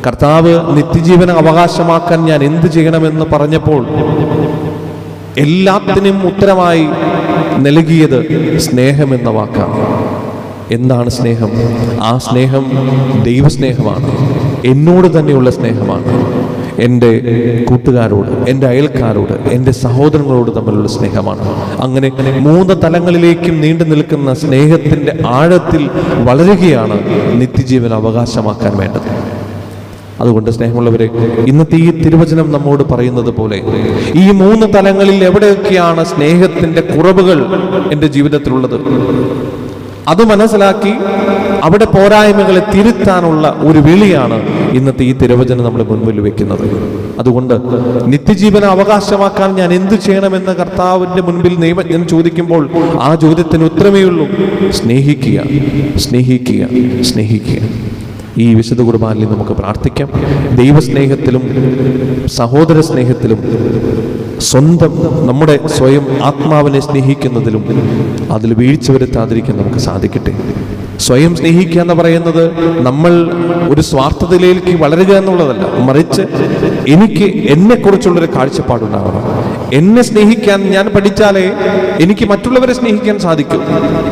കർത്താവ് നിത്യജീവന അവകാശമാക്കാൻ ഞാൻ എന്ത് ചെയ്യണമെന്ന് പറഞ്ഞപ്പോൾ എല്ലാത്തിനും ഉത്തരമായി നൽകിയത് സ്നേഹമെന്ന വാക്കാണ്. എന്താണ് സ്നേഹം? ആ സ്നേഹം ദൈവസ്നേഹമാണ്, എന്നോട് തന്നെയുള്ള സ്നേഹമാണ്, എൻ്റെ കൂട്ടുകാരോട്, എൻ്റെ അയൽക്കാരോട്, എൻ്റെ സഹോദരങ്ങളോട് തമ്മിലുള്ള സ്നേഹമാണ്. അങ്ങനെ 3 തലങ്ങളിലേക്കും നീണ്ടു നിൽക്കുന്ന സ്നേഹത്തിൻ്റെ ആഴത്തിൽ വളരുകയാണ് നിത്യജീവൻ അവകാശമാക്കാൻ വേണ്ടത്. അതുകൊണ്ട് സ്നേഹമുള്ളവരെ, ഇന്നത്തെ ഈ തിരുവചനം നമ്മോട് പറയുന്നത് പോലെ ഈ 3 തലങ്ങളിൽ എവിടെയൊക്കെയാണ് സ്നേഹത്തിൻ്റെ കുറവുകൾ എൻ്റെ ജീവിതത്തിലുള്ളത്, അത് മനസ്സിലാക്കി അവിടെ പോരായ്മകളെ തിരുത്താനുള്ള ഒരു വിളിയാണ് ഇന്നത്തെ ഈ തിരുവചനം നമ്മുടെ മുൻപിൽ വെക്കുന്നത്. അതുകൊണ്ട് നിത്യജീവന അവകാശമാക്കാൻ ഞാൻ എന്തു ചെയ്യണമെന്ന് കർത്താവിൻ്റെ മുൻപിൽ നിയമജ്ഞൻ ചോദിക്കുമ്പോൾ ആ ചോദ്യത്തിന് ഉത്തരമേ ഉള്ളൂ: സ്നേഹിക്കുക, സ്നേഹിക്കുക, സ്നേഹിക്കുക. ഈ വിശുദ്ധ കുർബാനയിൽ നമുക്ക് പ്രാർത്ഥിക്കാം. ദൈവസ്നേഹത്തിലും സഹോദര സ്നേഹത്തിലും സ്വന്തം നമ്മുടെ സ്വയം ആത്മാവിനെ സ്നേഹിക്കുന്നതിലും അതിൽ വീഴ്ച വരുത്താതിരിക്കാൻ നമുക്ക് സാധിക്കട്ടെ. സ്വയം സ്നേഹിക്കുക എന്ന് പറയുന്നത് നമ്മൾ ഒരു സ്വാർത്ഥതയിലേക്ക് വളരുക എന്നുള്ളതല്ല, മറിച്ച് എനിക്ക് എന്നെക്കുറിച്ചുള്ളൊരു കാഴ്ചപ്പാടുണ്ടാകണം. എന്നെ സ്നേഹിക്കാൻ ഞാൻ പഠിച്ചാലേ എനിക്ക് മറ്റുള്ളവരെ സ്നേഹിക്കാൻ സാധിക്കും.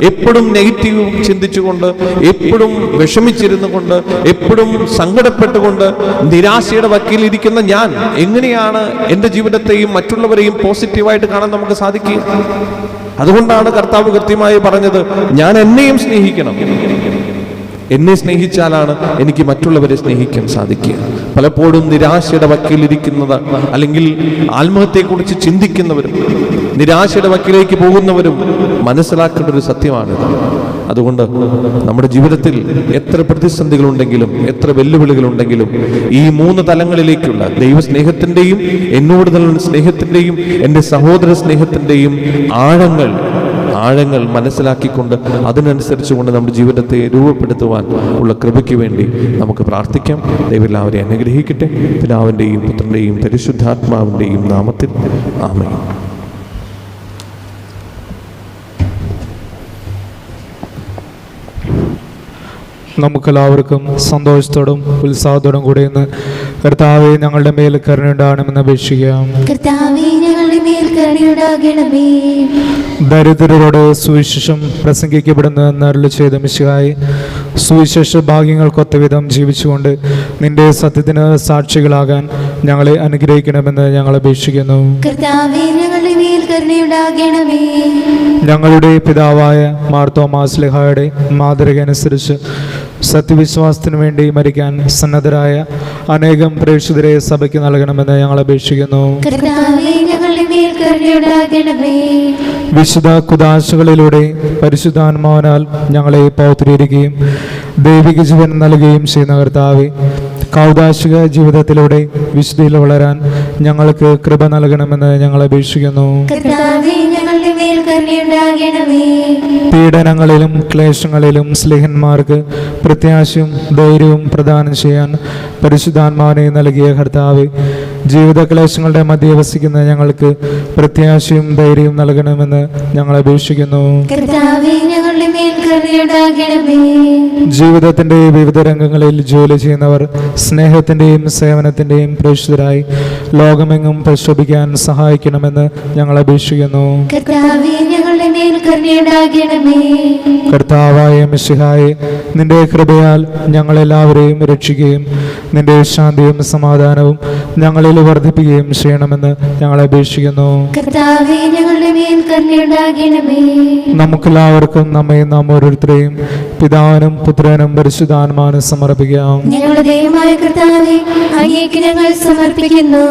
എപ്പോഴും നെഗറ്റീവ് ചിന്തിച്ചുകൊണ്ട്, എപ്പോഴും വിഷമിച്ചിരുന്നു കൊണ്ട്, എപ്പോഴും സങ്കടപ്പെട്ടുകൊണ്ട് നിരാശയുടെ വക്കീലിരിക്കുന്ന ഞാൻ എങ്ങനെയാണ് എൻ്റെ ജീവിതത്തെയും മറ്റുള്ളവരെയും പോസിറ്റീവായിട്ട് കാണാൻ നമുക്ക് സാധിക്കുക? അതുകൊണ്ടാണ് കർത്താവ് കൃത്യമായി പറഞ്ഞത്, ഞാൻ എന്നെയും സ്നേഹിക്കണം. എന്നെ സ്നേഹിച്ചാലാണ് എനിക്ക് മറ്റുള്ളവരെ സ്നേഹിക്കാൻ സാധിക്കുക. പലപ്പോഴും നിരാശയുടെ വക്കീലിരിക്കുന്നത്, അല്ലെങ്കിൽ ആത്മഹത്യയെക്കുറിച്ച് ചിന്തിക്കുന്നവരും നിരാശയുടെ വക്കീലേക്ക് പോകുന്നവരും മനസ്സിലാക്കേണ്ട ഒരു സത്യമാണിത്. അതുകൊണ്ട് നമ്മുടെ ജീവിതത്തിൽ എത്ര പ്രതിസന്ധികളുണ്ടെങ്കിലും, എത്ര വെല്ലുവിളികളുണ്ടെങ്കിലും, ഈ 3 തലങ്ങളിലേക്കുള്ള ദൈവസ്നേഹത്തിൻ്റെയും എന്നോട് നല്ല സ്നേഹത്തിൻ്റെയും എൻ്റെ സഹോദര സ്നേഹത്തിൻ്റെയും ആഴങ്ങൾ മനസ്സിലാക്കിക്കൊണ്ട് അതിനനുസരിച്ചുകൊണ്ട് നമ്മുടെ ജീവിതത്തെ രൂപപ്പെടുത്തുവാൻ ഉള്ള കൃപയ്ക്ക് വേണ്ടി നമുക്ക് പ്രാർത്ഥിക്കാം. ദൈവം എല്ലാവരെയും അനുഗ്രഹിക്കട്ടെ. പിതാവിൻ്റെയും പുത്രൻ്റെയും പരിശുദ്ധാത്മാവിൻ്റെയും നാമത്തിൽ ആമേൻ. നമുക്കെല്ലാവർക്കും സന്തോഷത്തോടും ഉത്സാഹത്തോടും കൂടെ ഇന്ന് കർത്താവെ ഞങ്ങളുടെ മേൽ കരുണയുണ്ടാകണമെന്ന് അപേക്ഷിക്കാം. കർത്താവേ, ഞങ്ങളുടെ മേൽ കരുണയുണ്ടാകണമേ. ദരിദ്രരോട് സുവിശേഷം പ്രസംഗിക്കപ്പെടുന്നതെന്ന് അരുളി ചെയ്ത മിശിഹായി, സുവിശേഷ ഭാഗ്യങ്ങൾക്കൊത്ത വിധം ജീവിച്ചുകൊണ്ട് നിന്റെ സത്യത്തിന് സാക്ഷികളാകാൻ ഞങ്ങളെ അനുഗ്രഹിക്കണമെന്ന് ഞങ്ങൾ അപേക്ഷിക്കുന്നു. കർത്താവേ, ഞങ്ങളുടെ മേൽ കരുണയുണ്ടാകണമേ. ഞങ്ങളുടെ പിതാവായ മാർ തോമാസ് ശ്ലീഹായുടെ മാതൃക അനുസരിച്ച് സത്യവിശ്വാസത്തിനു വേണ്ടി മരിക്കാൻ സന്നദ്ധരായ അനേകം പ്രേക്ഷിതരെ സഭയ്ക്ക് നൽകണമെന്ന് ഞങ്ങൾ അപേക്ഷിക്കുന്നു. കർത്താവേ, ഞങ്ങളുടെ മേൽ കരുണയുണ്ടാകണമേ. വിശുദ്ധ കുദാശകളിലൂടെ പരിശുദ്ധാത്മാവിനാൽ ഞങ്ങളെ പൗത്രീകരിക്കുകയും ദൈവിക ജീവൻ നൽകുകയും ചെയ്യുന്ന കർത്താവേ, കൗദാശിക ജീവിതത്തിലൂടെ വിശുദ്ധിയിൽ വളരാൻ ഞങ്ങൾക്ക് കൃപ നൽകണമെന്ന് ഞങ്ങൾ അപേക്ഷിക്കുന്നു. കർത്താവേ, ഞങ്ങളുടെ മേൽ കരുണയുണ്ടാകണമേ. പീഡനങ്ങളിലും ക്ലേശങ്ങളിലും സ്ലേഹന്മാർക്ക് പ്രത്യാശയും ധൈര്യവും പ്രദാനം ചെയ്യാൻ പരിശുദ്ധാത്മാവിനെ നൽകിയ കർത്താവേ, ജീവിത ക്ലേശങ്ങളുടെ മധ്യേ വസിക്കുന്ന ഞങ്ങൾക്ക് പ്രത്യാശയും ധൈര്യവും നൽകണമെന്ന് ഞങ്ങൾ അപേക്ഷിക്കുന്നു. കർത്താവേ, ഞങ്ങളുടെ മേൽ കരുണയുണ്ടാകണമേ. ജീവിതത്തിന്റെ വിവിധ രംഗങ്ങളിൽ ജോലി ചെയ്യുന്നവർ സ്നേഹത്തിന്റെയും സേവനത്തിന്റെയും പ്രേക്ഷിതരായി ലോകമെങ്ങും പ്രക്ഷോഭിക്കാൻ സഹായിക്കണമെന്ന് ഞങ്ങൾ അപേക്ഷിക്കുന്നു. കർത്താവേ, ഞങ്ങളുടെ മേൽ കരുണയുണ്ടാകണമേ. കർത്താവായ മിശിഹായെ, നിന്റെ കൃപയാൽ ഞങ്ങളെല്ലാവരെയും രക്ഷിക്കുകയും നിന്റെ ശാന്തിയും സമാധാനവും ഞങ്ങളിൽ വർദ്ധിപ്പിക്കുകയും ചെയ്യണമെന്ന് ഞങ്ങൾ അപേക്ഷിക്കുന്നു. കർത്താവേ, ഞങ്ങളുടെ മേൽ കരുണയുണ്ടാകണമേ. നമുക്കെല്ലാവർക്കും നമ്മെ നാം ഓരോരുത്തരെയും പിതാവിനും പുത്രനും പരിശുദ്ധാത്മാവിനും സമർപ്പിക്കാം. ഞങ്ങളുടെ ദൈവമായ കർത്താവേ, അങ്ങേക്ക് ഞങ്ങൾ സമർപ്പിക്കുന്നു.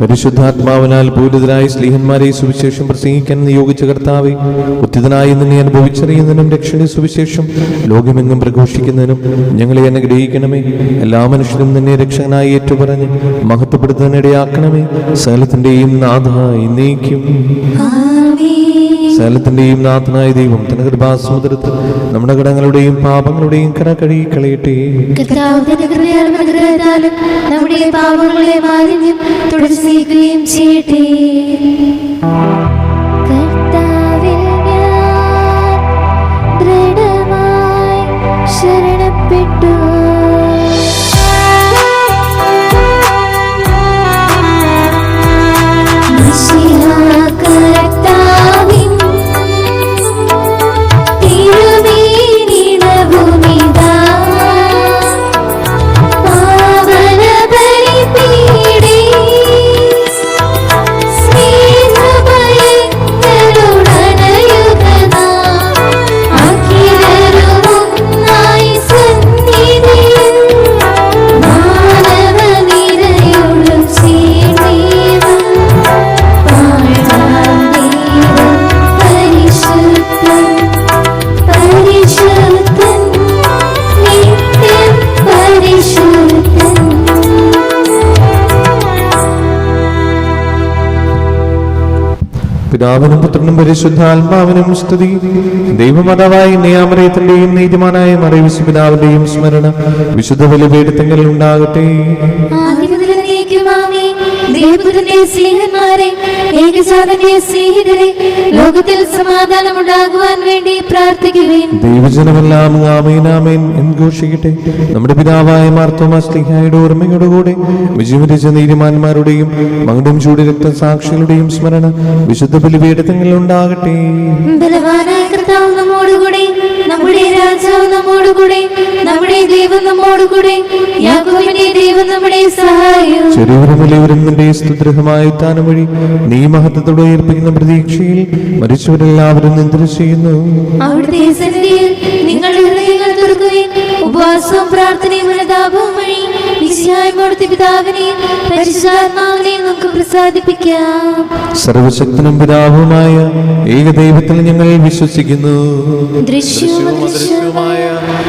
പരിശുദ്ധാത്മാവിനാൽ പൂരിതരായ സ്ലീഹന്മാരെ സുവിശേഷം പ്രസംഗിക്കാൻ നിയോഗിച്ച കർത്താവേ, ഉത്തിതനായി നിന്നെ അനുഭവിച്ചറിയുന്നതിനും രക്ഷണ സുവിശേഷം ലോകമെങ്ങും പ്രഘോഷിക്കുന്നതിനും ഞങ്ങളെ അനുഗ്രഹിക്കണമേ. എല്ലാ മനുഷ്യരും നിന്നെ രക്ഷകനായി ഏറ്റുപറഞ്ഞ് മഹത്വപ്പെടുത്തുന്നതിനിടയാക്കണമേ. സകലത്തിന്റെയും നാഥായി നീക്കും. സകലത്തിന്റെയും നാഥനായ ദൈവം തന്റെ കൃപാസമുദ്രത്തിൽ നമ്മുടെ കടങ്ങളുടെയും പാപങ്ങളുടെയും കര കഴുകി കളയട്ടെ. കർത്താവിന്റെ കൃപയാലും അനുഗ്രഹത്താലും നമ്മുടെ പാപങ്ങളെ മാലിന്യം തുടച്ചു നീക്കുകയും ചെയ്യട്ടെ. കർത്താവിൽ ഞാൻ ദൃഢമായി ശരണപ്പെട്ടു. പിതാവിനും പുത്രനും പരിശുദ്ധാത്മാവിനും സ്തുതി. ദൈവമാതാവായ നിയാമറയത്തിന്റെയും നീതിമാനായ മറിയൂസ് പിതാവിന്റെയും സ്മരണ വിശുദ്ധ ബലിപീഠത്തിൽ ഉണ്ടാകട്ടെ. ദൈവപുത്രന്റെ സ്നേഹന്മാരെ, ഏകജാതന്റെ സ്നേഹിതരെ, ലോകത്തിൽ സമാധാനം ഉണ്ടാകുവാൻ വേണ്ടി പ്രാർത്ഥിക്കുവിൻ. ദൈവജനമെല്ലാം ആമേൻ ആമേൻ എന്ന് ഘോഷിക്കട്ടെ. നമ്മുടെ പിതാവായ മാർ തോമാസ് ശ്ലീഹായുടെ ഓർമ്മയോടുകൂടെ വിജയവരിച്ച നീതിമാന്മാരുടെയും മകുടം ചൂടി രക്തസാക്ഷികളുടെയും സ്മരണ വിശുദ്ധ ബലിപീഠത്തിൽ ഉണ്ടാകട്ടെ. ബലവാനായ കർത്താവ് നമ്മോടുകൂടെ, നമ്മുടെ രാജാവ് നമ്മോടുകൂടെ, നമ്മുടെ ദൈവം നമ്മോടുകൂടെ, യാക്കോബിന്റെ ദൈവം നമ്മുടെ സഹായം. ചെറിയവരും വലിയവരും നിന്റെ സ്തുത്യർഹമായ ഉത്ഥാനം വഴി നീ മഹത്വത്തോടെ ഉയർപ്പിക്കുന്ന പ്രതീക്ഷയിൽ മരിച്ചവരെല്ലാവരും നിദ്ര ചെയ്യുന്നു. അവിടുത്തെ സന്നിധിയിൽ നിങ്ങളുടെ ഹൃദയങ്ങൾ തുറക്കുകയും ഉപവാസവും പ്രാർത്ഥനയും അനുതാപവും വഴി നിശ്ചയമായിട്ട് പിതാവിനെയും പരിശുദ്ധാത്മാവിനെയും നമുക്ക് പ്രസാദിപ്പിക്കാം. സർവശക്തനും പിതാവുമായ ഏകദൈവത്തിൽ ഞങ്ങൾ വിശ്വസിക്കുന്നു. ദൃശ്യവും അദൃശ്യവുമായ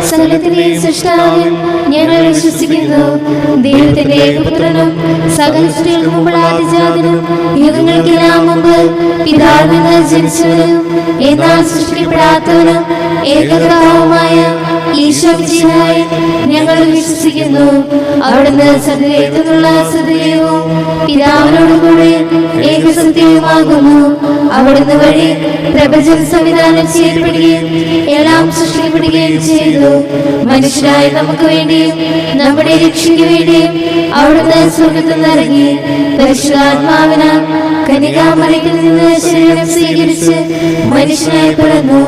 സകലത്തിന്റെയും സൃഷ്ടാവിൽ ഞങ്ങൾ വിശ്വസിക്കുന്നു. ദൈവത്തിന്റെ ഏകപുത്രനും സകല സ്ത്രീകൾക്ക് മുമ്പുള്ള ആദിജാതനും യുഗങ്ങൾക്കെല്ലാം മുമ്പ് പിതാവിൽ നിന്ന് ജനിച്ചവനും എന്നാൽ സൃഷ്ടിക്കപ്പെടാത്തവനും ഏകകർത്താവുമായ ഈശോ മിശിഹായിൽ ഞങ്ങൾ വിശ്വസിക്കുന്നു. അവിടുന്ന് സത്യദൈവത്തിനുള്ള സത്യദൈവവും പിതാവിനോടുകൂടെ ഏകസത്യവുമായ ദൈവമാകുന്നു. അവിടുന്ന് വഴി പ്രപഞ്ചം സംവിധാനം ചെയ്യപ്പെടുകയും എല്ലാം സൃഷ്ടിക്കപ്പെടുകയും ചെയ്തു. മനുഷ്യരായ നമുക്ക് വേണ്ടിയും നമ്മുടെ രക്ഷയ്ക്ക് വേണ്ടിയും അവിടുന്ന് സ്വർഗ്ഗത്തിൽ നിന്നിറങ്ങി പരിശുദ്ധാത്മാവിനാൽ കന്യകാമറിയത്തിൽ നിന്ന് ശരീരം സ്വീകരിച്ച് മനുഷ്യനായി പിറന്നു.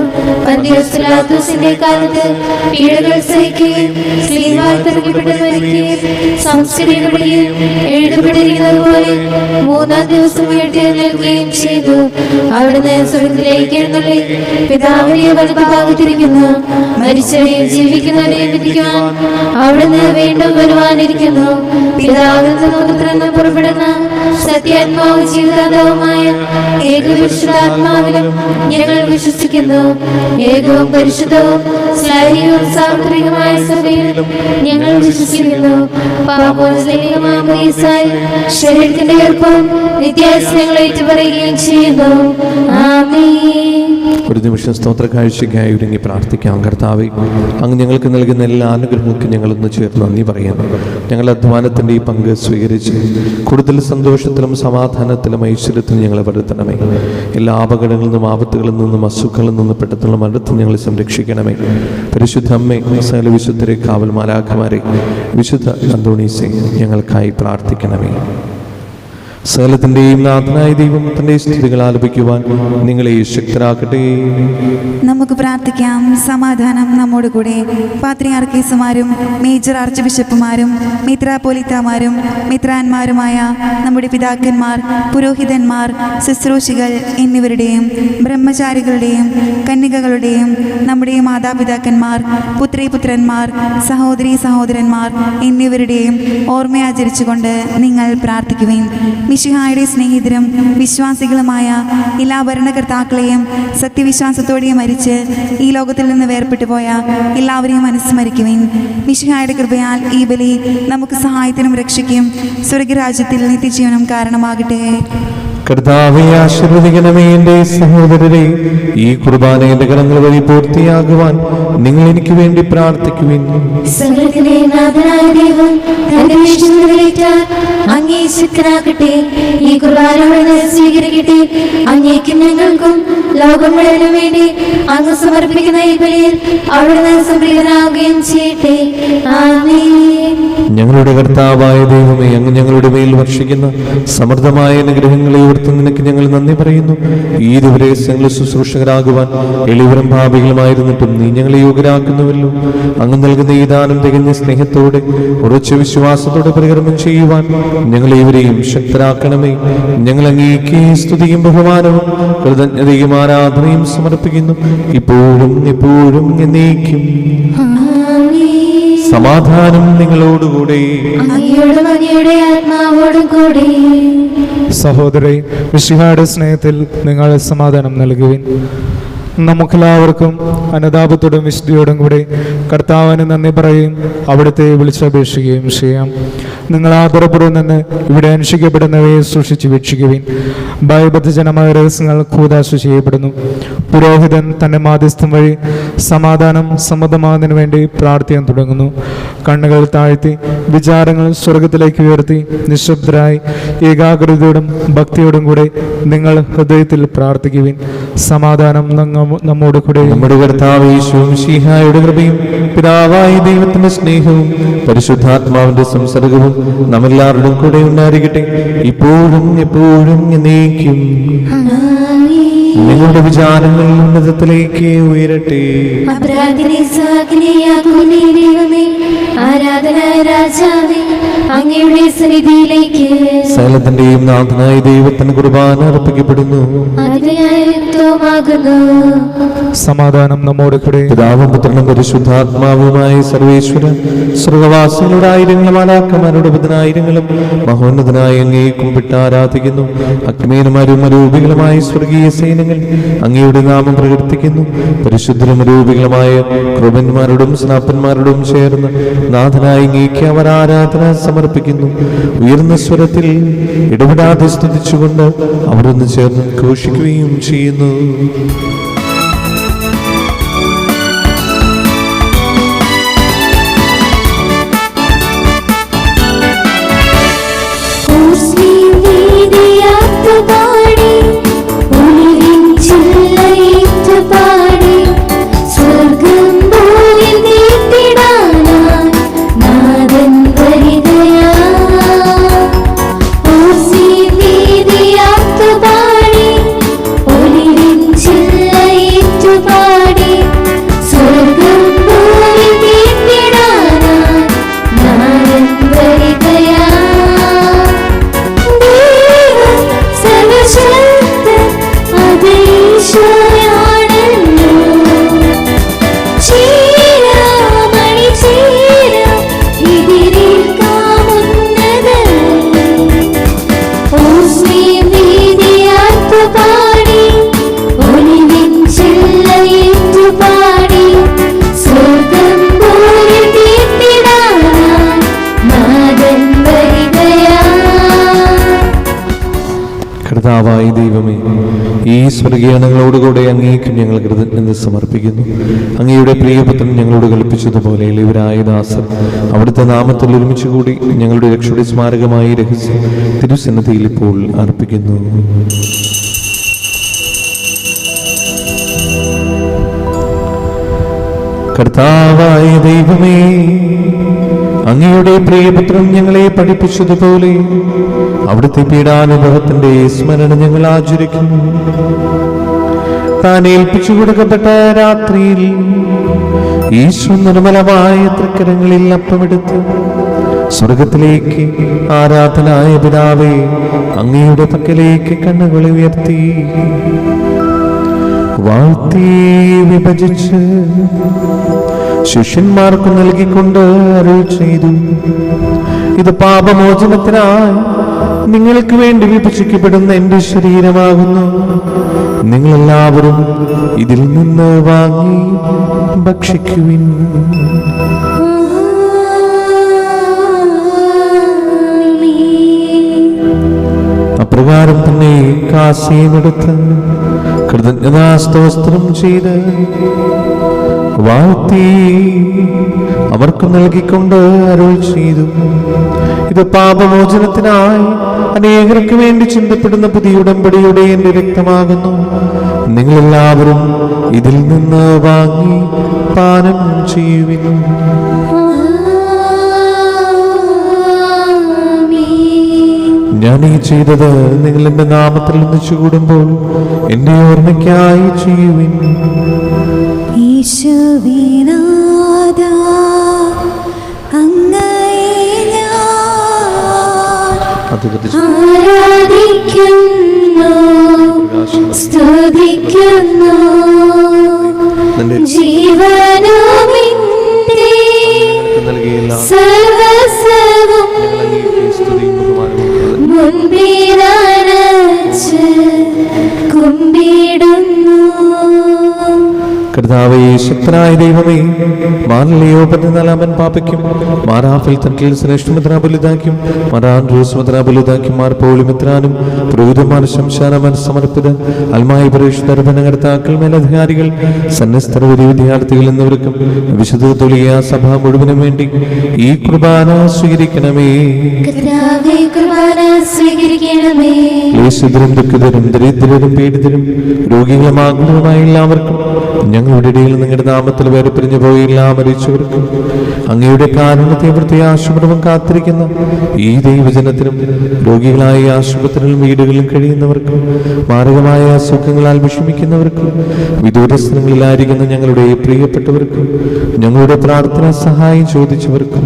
പന്തിയോസ് പിലാത്തോസിന്റെ കാലത്ത് പീഡകൾ സഹിക്കുകയും സ്ലീവാൽ തറയ്ക്കപ്പെട്ട് മരിക്കുകയും സംസ്കരിക്കപ്പെടുകയും എഴുതപ്പെട്ടിരിക്കുന്നത് പോലെ മൂന്നാം ദിവസം ഉയർത്തെഴുന്നേൽക്കുകയും ചെയ്തു. അവിടുന്ന് സ്വർഗ്ഗത്തിലേക്ക് എഴുന്നള്ളി പിതാവിനെ വലതുഭാഗത്തിരിക്കുന്നു. മരിച്ചവരെയും ജീവിക്കുന്നവരെയും വിധിക്കുവാൻ അവിടുന്ന് വീണ്ടും വരുവാനിരിക്കുന്നു. പിതാവിൽ നിന്ന് പുത്രന് പുറപ്പെടുന്ന സത്യാത്മാവ് ജീവിതാന്തവുമായ ഏകപരിശുദ്ധാത്മാവിലും ഞങ്ങൾ വിശ്വസിക്കുന്നു. ഏകവും പരിശുദ്ധവും ശ്ലൈഹികവും സാർവത്രികമായ സഭയിലും ഞങ്ങൾ വിശ്വസിക്കുന്നു. പാപോസ്ലിഹമാമീസായി ശരീരത്തിന്റെ ഗർഭവും നിത്യാസനങ്ങൾ ഏറ്റുപറയുകയും ചെയ്യുന്നു. ആമേൻ. ഒരു നിമിഷം സ്തോത്ര കാഴ്ചയ്ക്കായി ഒരുങ്ങി പ്രാർത്ഥിക്കാം. കർത്താവേ, അങ്ങ് ഞങ്ങൾക്ക് നൽകുന്ന എല്ലാ അനുഗ്രഹങ്ങൾക്കും ഞങ്ങളൊന്ന് ചേർന്ന് നന്ദി പറയാം. ഞങ്ങളുടെ അധ്വാനത്തിൻ്റെ ഈ പങ്ക് സ്വീകരിച്ച് കൂടുതൽ സന്തോഷത്തിലും സമാധാനത്തിലും ഐശ്വര്യത്തിലും ഞങ്ങളെ വരുത്തണമേ. എല്ലാ അപകടങ്ങളിൽ നിന്നും ആപത്തുകളിൽ നിന്നും അസുഖങ്ങളിൽ നിന്നും പെട്ടെന്നുള്ള മരണത്തിൽ ഞങ്ങളെ സംരക്ഷിക്കണമേ. പരിശുദ്ധ അമ്മേ, സകല വിശുദ്ധരെ, കാവൽ മാലാഖമാരെ, വിശുദ്ധ അന്തോണീസെ ഞങ്ങൾക്കായി പ്രാർത്ഥിക്കണമേ. സകലത്തിൻ്റെയും നാഥനായ ദൈവം തൻ്റെ സ്തുതികൾ ആലപിക്കുവാൻ നിങ്ങളെ ശക്തരാക്കട്ടെ. നമുക്ക് പ്രാർത്ഥിക്കാം. സമാധാനം നമ്മോട് കൂടെ. പാത്രിയാർക്കീസുമാരും മേജർ ആർച്ച് ബിഷപ്പുമാരും മിത്രാപോലിത്താമാരും മിത്രാന്മാരുമായ നമ്മുടെ പിതാക്കന്മാർ, പുരോഹിതന്മാർ, ശുശ്രൂഷികൾ എന്നിവരുടെയും ബ്രഹ്മചാരികളുടെയും കന്യകകളുടെയും നമ്മുടെ മാതാപിതാക്കന്മാർ, പുത്രീപുത്രന്മാർ, സഹോദരീ സഹോദരന്മാർ എന്നിവരുടെയും ഓർമ്മയാചരിച്ചുകൊണ്ട് നിങ്ങൾ പ്രാർത്ഥിക്കുവിൻ. മിശിഹായുടെ സ്നേഹിതരും വിശ്വാസികളുമായ എല്ലാ ഭരണകർത്താക്കളെയും സത്യവിശ്വാസത്തോടെ മരിച്ച് ഈ ലോകത്തിൽ നിന്ന് വേർപെട്ടു പോയ എല്ലാവരെയും അനുസ്മരിക്കുവിൻ. മിശിഹായുടെ കൃപയാൽ ഈ ബലി നമുക്ക് സഹായത്തിനും രക്ഷയ്ക്കും സ്വർഗരാജ്യത്തിൽ നിത്യജീവനം കാരണമാകട്ടെ. കർത്താവേ, ആശീർവദിക്കണമേ എൻ്റെ സഹോദരരെ. ഈ കുർബാനയുടെ കടങ്ങൾ വഴി പൂർത്തിയാകുവാൻ നിങ്ങൾ എനിക്ക് വേണ്ടി പ്രാർത്ഥിക്കുവിൻ. സകലത്തിന്റെ നാഥനായ ദൈവം തന്റെ ഇഷ്ടം നിറവേറ്റാൻ അങ്ങേ ശക്തനാകട്ടെ. ഈ കുർബാന അവിടുന്ന് സ്വീകരിക്കട്ടെ. അങ്ങേക്കും ഞങ്ങൾക്കും ലോകം മുഴുവനും വേണ്ടി അങ്ങ് സമർപ്പിക്കുന്ന ഈ ബലിയിൽ അവിടുന്ന് സംപ്രീതനാവുകയും ചെയ്യട്ടെ. ആമേൻ. ഞങ്ങളുടെ കർത്താവായ ദൈവമേ, അങ്ങ് ഞങ്ങളുടെ മേൽ വർഷിക്കുന്ന സമൃദ്ധമായ അനുഗ്രഹങ്ങളെ ഓർത്ത് നിനക്ക് ഞങ്ങൾ നന്ദി പറയുന്നു. ഈ ദിവസങ്ങളിൽ ശുശ്രൂഷകരാകുവാൻ എളിവരും ഭാവികളുമായിരുന്നിട്ടും നീ ഞങ്ങളെ യോഗ്യരാക്കുന്നുവല്ലോ. അങ്ങ് നൽകുന്ന ഈ ദാനം തികഞ്ഞ സ്നേഹത്തോടെ ഉറച്ച വിശ്വാസത്തോടെ പരികർമ്മം ചെയ്യുവാൻ ഞങ്ങളേവരെയും ശക്തരാക്കണമേ. ഞങ്ങൾ അങ്ങേക്ക് സ്തുതിയും ബഹുമാനവും കൃതജ്ഞതയും ആരാധനയും സമർപ്പിക്കുന്നു, ഇപ്പോഴും എപ്പോഴും എന്നേക്കും. സമാധാനം നിങ്ങളോടുകൂടെ. അങ്ങയോടും അങ്ങയുടെ ആത്മാവോടും കൂടെ. സഹോദരി, മിശിഹായുടെ സ്നേഹത്തിൽ നിങ്ങൾ സമാധാനം നൽകുവിൻ. നമുക്കെല്ലാവർക്കും അനുതാപത്തോടും വിശുദ്ധിയോടും കൂടി കർത്താവിന് നന്ദി പറയുകയും അവിടുത്തെ വിളിച്ചപേക്ഷിക്കുകയും ചെയ്യാം. നിങ്ങൾ ആദരപൂർവ്വം നിന്ന് ഇവിടെ അനുഷ്ഠിക്കപ്പെടുന്നവയെ സൂക്ഷിച്ച് വീക്ഷിക്കുവിൻ. ഭയബദ്ധജനമായ രഹസ്യങ്ങൾ കൂദാശ ചെയ്യപ്പെടുന്നു. പുരോഹിതൻ തൻ്റെ മാധ്യസ്ഥം വഴി സമാധാനം സമ്മതമാകുന്നതിന് വേണ്ടി പ്രാർത്ഥിക്കാൻ തുടങ്ങുന്നു. കണ്ണുകൾ താഴ്ത്തി വിചാരങ്ങൾ സ്വർഗത്തിലേക്ക് ഉയർത്തി നിശബ്ദരായി ഏകാഗ്രതയോടും ഭക്തിയോടും കൂടെ നിങ്ങൾ ഹൃദയത്തിൽ പ്രാർത്ഥിക്കുവിൻ. സമാധാനം നമ്മോട് കൂടെ. നമ്മുടെ കർത്താവ് യേശുവും മിശിഹായുടെ കൃപയും പിതാവായ ദൈവത്തിന്റെ സ്നേഹവും പരിശുദ്ധാത്മാവിന്റെ സംസർഗവും നമ്മെല്ലാവരുടെയും കൂടെ ഉണ്ടായിരിക്കട്ടെ, ഇപ്പോഴും എപ്പോഴും എന്നേക്കും. നിങ്ങളുടെ വിചാരങ്ങൾ ഉന്നതത്തിലേക്ക് ഉയരട്ടെ. ആരാധനായ രാജാവേ, അങ്ങയുടെ സന്നിധിയിലേക്ക് സകലത്തിന്റെയും നാഥനായ ദൈവത്തിന് കുർബാന അർപ്പിക്കപ്പെടുന്നു. സമാധാനം നമ്മോട് കൂടെ. പിതാവും പുത്രനും പരിശുദ്ധാത്മാവുമായ സർവേശ്വര സ്വർഗവാസികളുടെ ആയിരങ്ങളും മാലാഖമാരുടെ പതിനായിരങ്ങളും മഹോന്നതനായ അങ്ങയെ കുമ്പിട്ട് ആരാധിക്കുന്നു. അഗ്നിമാരും അരൂപികളുമായ സ്വർഗീയ സൈന്യങ്ങൾ അങ്ങയുടെ നാമം പ്രകീർത്തിക്കുന്നു. പരിശുദ്ധരും അരൂപികളുമായ കൃപന്മാരോടും സ്നാപ്പന്മാരോടും ചേർന്ന് നാഥനായ അങ്ങേക്ക് അവർ ആരാധന സമർപ്പിക്കുന്നു. ഉയർന്ന സ്വരത്തിൽ ഇടപെടാതെ സ്തുതിച്ചുകൊണ്ട് അവരൊന്ന് ചേർന്ന് ഘോഷിക്കുകയും ചെയ്യുന്നു. പാടി ഈശോയാണല്ലോ ചീരാമണി ചീര ഇതിരേൽക്കാമുന്നതൻ ഓസ്മിയം വീതിയാർത്തു പാടി ഒളിവിൻ ചെല്ലയേറ്റു പാടി സ്വർഗം പോലെ തീർത്തിടാനായി നാഥൻ വരികയാ. കർത്താവായ ദൈവമേ, ഈ സ്വർഗീയങ്ങളോടുകൂടെ അങ്ങേക്ക് ഞങ്ങൾ കൃതജ്ഞത സമർപ്പിക്കുന്നു. അങ്ങയുടെ പ്രിയപുത്രൻ ഞങ്ങളോട് കൽപ്പിച്ചതുപോലെ ഇവരായ ദാസർ അവിടുത്തെ നാമത്തിൽ ഒരുമിച്ച് കൂടി ഞങ്ങളുടെ രക്ഷയുടെ സ്മാരകമായ രഹസ്യം തിരുസന്നിധിയിൽ ഇപ്പോൾ അർപ്പിക്കുന്നു. കർത്താവായ ദൈവമേ, അങ്ങയുടെ പ്രിയപുത്രൻ ഞങ്ങളെ പഠിപ്പിച്ചതുപോലെ അവിടുത്തെ പീഡാനുഭവത്തിന്റെ സ്മരണ ഞങ്ങൾ ആചരിക്കുന്നു. താൻ ഏൽപ്പിച്ചു കൊടുക്കപ്പെട്ട രാത്രിയിൽ ഈശോ നിർമ്മലമായ തൃക്കരങ്ങളിൽ അപ്പമെടുത്ത് സ്വർഗത്തിലേക്ക് ആരാധനായ പിതാവേ അങ്ങയുടെ പക്കലേക്ക് കണ്ണുകളെ ഉയർത്തി വാഴ്ത്തി വിഭജിച്ച് ശിഷ്യന്മാർക്ക് നൽകിക്കൊണ്ട് അരുൾ ചെയ്തു, ഇത് പാപമോചനത്തിനായി നിങ്ങൾക്ക് വേണ്ടി വിഭജിക്കപ്പെടുന്ന എന്റെ ശരീരമാകുന്നു. നിങ്ങളെല്ലാവരും ഇതിൽ നിന്ന് വാങ്ങി ഭക്ഷിക്കുവിൻ. അപ്രകാരം തന്നെ കാശിയുമെടുത്ത് കൃതജ്ഞതാസ്തോത്രം ചെയ്ത് വാഴ്ത്തി അവർക്ക് നൽകിക്കൊണ്ട് അരുൾ ചെയ്തു, ഇത് പാപമോചനത്തിനായി അനേകർക്ക് വേണ്ടി ചിന്തപ്പെടുന്ന പുതിയ ഉടമ്പടിയുടെ എന്റെ രക്തമാകുന്നു. നിങ്ങളെല്ലാവരും ഇതിൽ നിന്ന് വാങ്ങി പാനം ചെയ്യുവിൻ. ഞാൻ ഈ ചെയ്തത് നിങ്ങൾ എന്റെ നാമത്തിൽ ഒന്നിച്ചു കൂടുമ്പോൾ എന്റെ ഓർമ്മയ്ക്കായി ചെയ്യുവിൻ. യേശുവിനാഥാ അങ്ങയെ ഞാൻ ആരാധിക്കുന്നു സ്തുതിക്കുന്നു ജീവനുമിന്റെ സർവസ്വവും മുൻപിലണച്ച് കുമ്പിടുന്നു. കർത്താവേ, ശക്തനായ ദൈവമേ, മാർലിയോ 14 പാപ്പയ്ക്കും മാറാഫിൽ തട്ടിൽ ശ്രേഷ്ഠമിത്രാപുലിതാക്കും മാറാൻ റൂസ്മിത്രാപുലിതാക്കും മാർ പോളിമിത്രാനും പുരോഹിതന്മാർ ശംശാനമാൻ സമർപ്പിത അൽമായി പരീക്ഷ ഭരണകർത്താക്കൾ മേലധികാരികൾ സന്യസ്തര വിദ്യാർത്ഥികൾ എന്നിവർക്കും വിശുദ്ധ തുലിയ സഭ മുഴുവനും വേണ്ടി ഈ കുർബാന സ്വീകരിക്കണമേ. ക്ലേശിതരും ദുഃഖിതരും ദരിദ്രരും പീഡിതരും രോഗികളും ആകുലരുമായ എല്ലാവർക്കും ഞങ്ങളുടെ ഇടയിൽ നിങ്ങളുടെ നാമത്തിൽ വേർപിരിഞ്ഞു പോയില്ല മരിച്ചവർക്കും അങ്ങയുടെ കാരുണ്യത്തെ പ്രത്യാശപൂർവ്വം കാത്തിരിക്കുന്ന ഈ ദൈവജനത്തിനും രോഗികളായ ആശുപത്രികളിലും വീടുകളിലും കഴിയുന്നവർക്കും മാരകമായ അസുഖങ്ങളാൽ വിഷമിക്കുന്നവർക്കും വിദൂര സ്ഥലങ്ങളിലായിരിക്കുന്ന ഞങ്ങളുടെ പ്രിയപ്പെട്ടവർക്കും ഞങ്ങളുടെ പ്രാർത്ഥനാ സഹായം ചോദിച്ചവർക്കും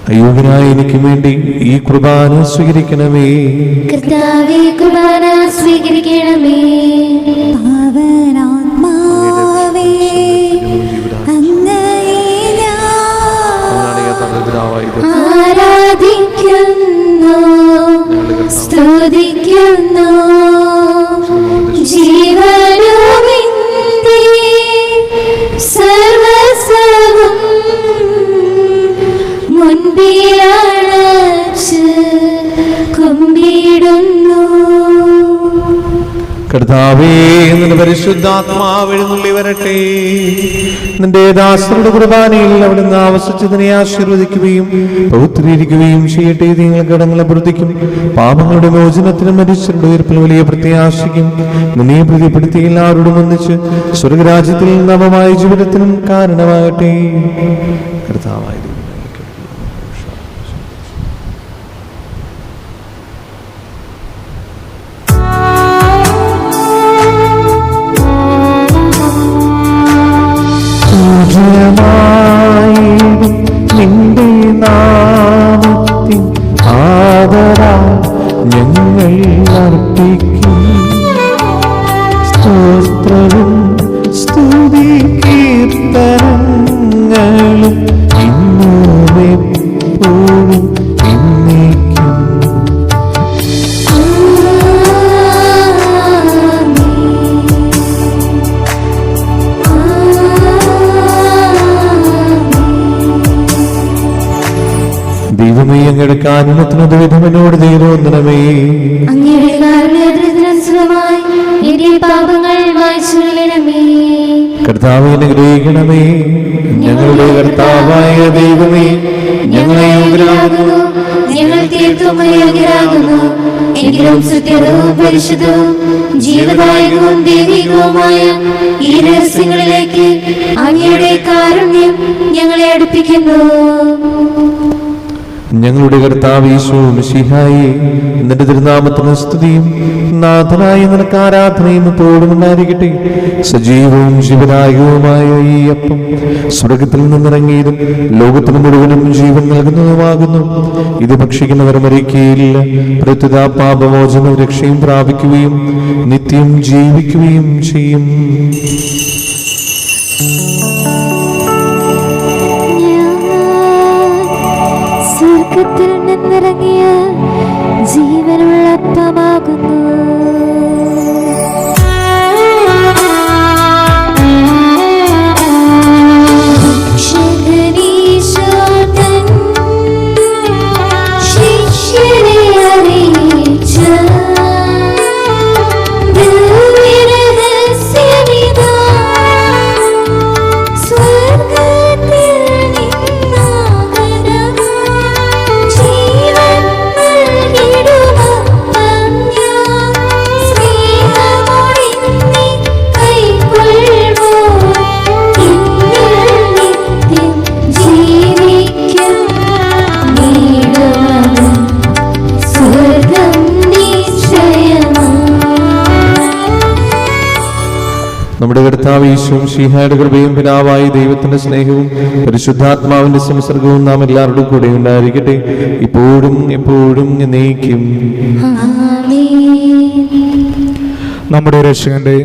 അയോഗ്യനായ എനിക്ക് വേണ്ടി ഈ കുർബാന സ്വീകരിക്കണമേ. കർത്താവേ, കുർബാന സ്വീകരിക്കണമേ. പാവനാത്മാവേ അങ്ങയെ ഞാൻ ആരാധിക്കുന്നു സ്തുതിക്കുന്നു ജീവനുമിന്റെ സർവസ്വവും മുൻപിലണച്ച് കുമ്പിടുന്നു. കർത്താവേ, നിന്റെ പരിശുദ്ധാത്മാവ് എഴുന്നള്ളി വരട്ടെ. നിന്റെ ദാസരുടെ കുർബാനയിൽ അവിടുന്ന് ആവസിച്ചതിനെ ആശീർവദിക്കുകയും പൗത്രീകരിക്കുകയും ചെയ്യട്ടെ. നിങ്ങൾ കടങ്ങളെ പ്രവർത്തിക്കും പാപങ്ങളുടെ മോചനത്തിനും മനുഷ്യരുടെ ഉയർപ്പിൽ വലിയ പ്രത്യാശയ്ക്കും നിന്നെ പ്രീതിപ്പെടുത്തി എല്ലാവരോടും ഒന്നിച്ച് സ്വർഗരാജ്യത്തിൽ നവമായ ജീവിതത്തിനും കാരണമാകട്ടെ. കർത്താവായ നിന്റെ നാമത്തിൻ ആദരാ ഞങ്ങൾ അർപ്പിക്കും. സ്തോത്രവും സ്തുതി കീർത്തനങ്ങളും ഇന്നും എപ്പോഴും എന്നേക്കും. ദൈവമേ, അങ്ങയുടെ കാരുണ്യത്തിന് ദുരിതമെന്നോട് ദൈവോന്നണമേ. അങ്ങയുടെ കാരുണ്യത്തിനനുസൃതമായി എന്റെ പാപങ്ങൾ മായ്ച്ചുകളയണമേ. കർത്താവേ, അനുഗ്രഹിക്കണമേ. ഞങ്ങളുടെ കർത്താവായ ദൈവമേ, ഞങ്ങളെ യോഗ്യരാകുന്നു. ഞങ്ങൾ തീർത്തും അയോഗ്യരാകുന്നു. എങ്കിലും സത്യവും പരിശുദ്ധവും ജീവദായകവും ദൈവികവുമായ ഈ രഹസ്യങ്ങളിലേക്ക് അങ്ങയുടെ കാരുണ്യം ഞങ്ങളെ അടുപ്പിക്കുന്നു. ഞങ്ങളുടെ കർത്താവ് യേശു മിശിഹായേ, നിന്റെ തിരുനാമത്തിന് സ്തുതിയും നാഥനായ നിനക്ക് ആരാധനയും എപ്പോഴും ഉണ്ടായിരിക്കട്ടെ. സജീവവും ജീവദായകവുമായ ഈ അപ്പം സ്വർഗത്തിൽ നിന്നിറങ്ങിയതും ലോകത്തിന് മുഴുവനും ജീവൻ നൽകുന്നതുമാകുന്നു. ഇത് ഭക്ഷിക്കുന്നവർ മരിക്കുകയില്ല, പ്രത്യുത പാപമോചനവും രക്ഷയും പ്രാപിക്കുകയും നിത്യം ജീവിക്കുകയും ചെയ്യും. സ്വർഗത്തിൽ നിന്നിറങ്ങിയ ജീവനുള്ള അപ്പമാകുന്നു. ശിഷ്യരെ അറിയിച്ച ദിവ്യരഹസ്യമിതാ, സ്വർഗത്തിൽ നിന്നാഗതം ജീവൻ നൽകിടുമപ്പം ഞാൻ. സ്നേഹമൊഴിഞ്ഞ് കൈക്കൊള്ളുവോർ എന്നിൽ നിത്യം ജീവിക്കും. നീടുവതും സ്വർഗം നിശ്ചയമാണ്. നമ്മുടെ കർത്താവ് യേശു മിശിഹായുടെ കൃപയും പിതാവായ ദൈവത്തിന്റെ സ്നേഹവും പരിശുദ്ധാത്മാവിന്റെ സംസർഗവും നാം എല്ലാവരുടെ കൂടെ ഉണ്ടായിരിക്കട്ടെ, ഇപ്പോഴും എപ്പോഴും എന്നേക്കും. നമ്മുടെ രക്ഷകന്റെ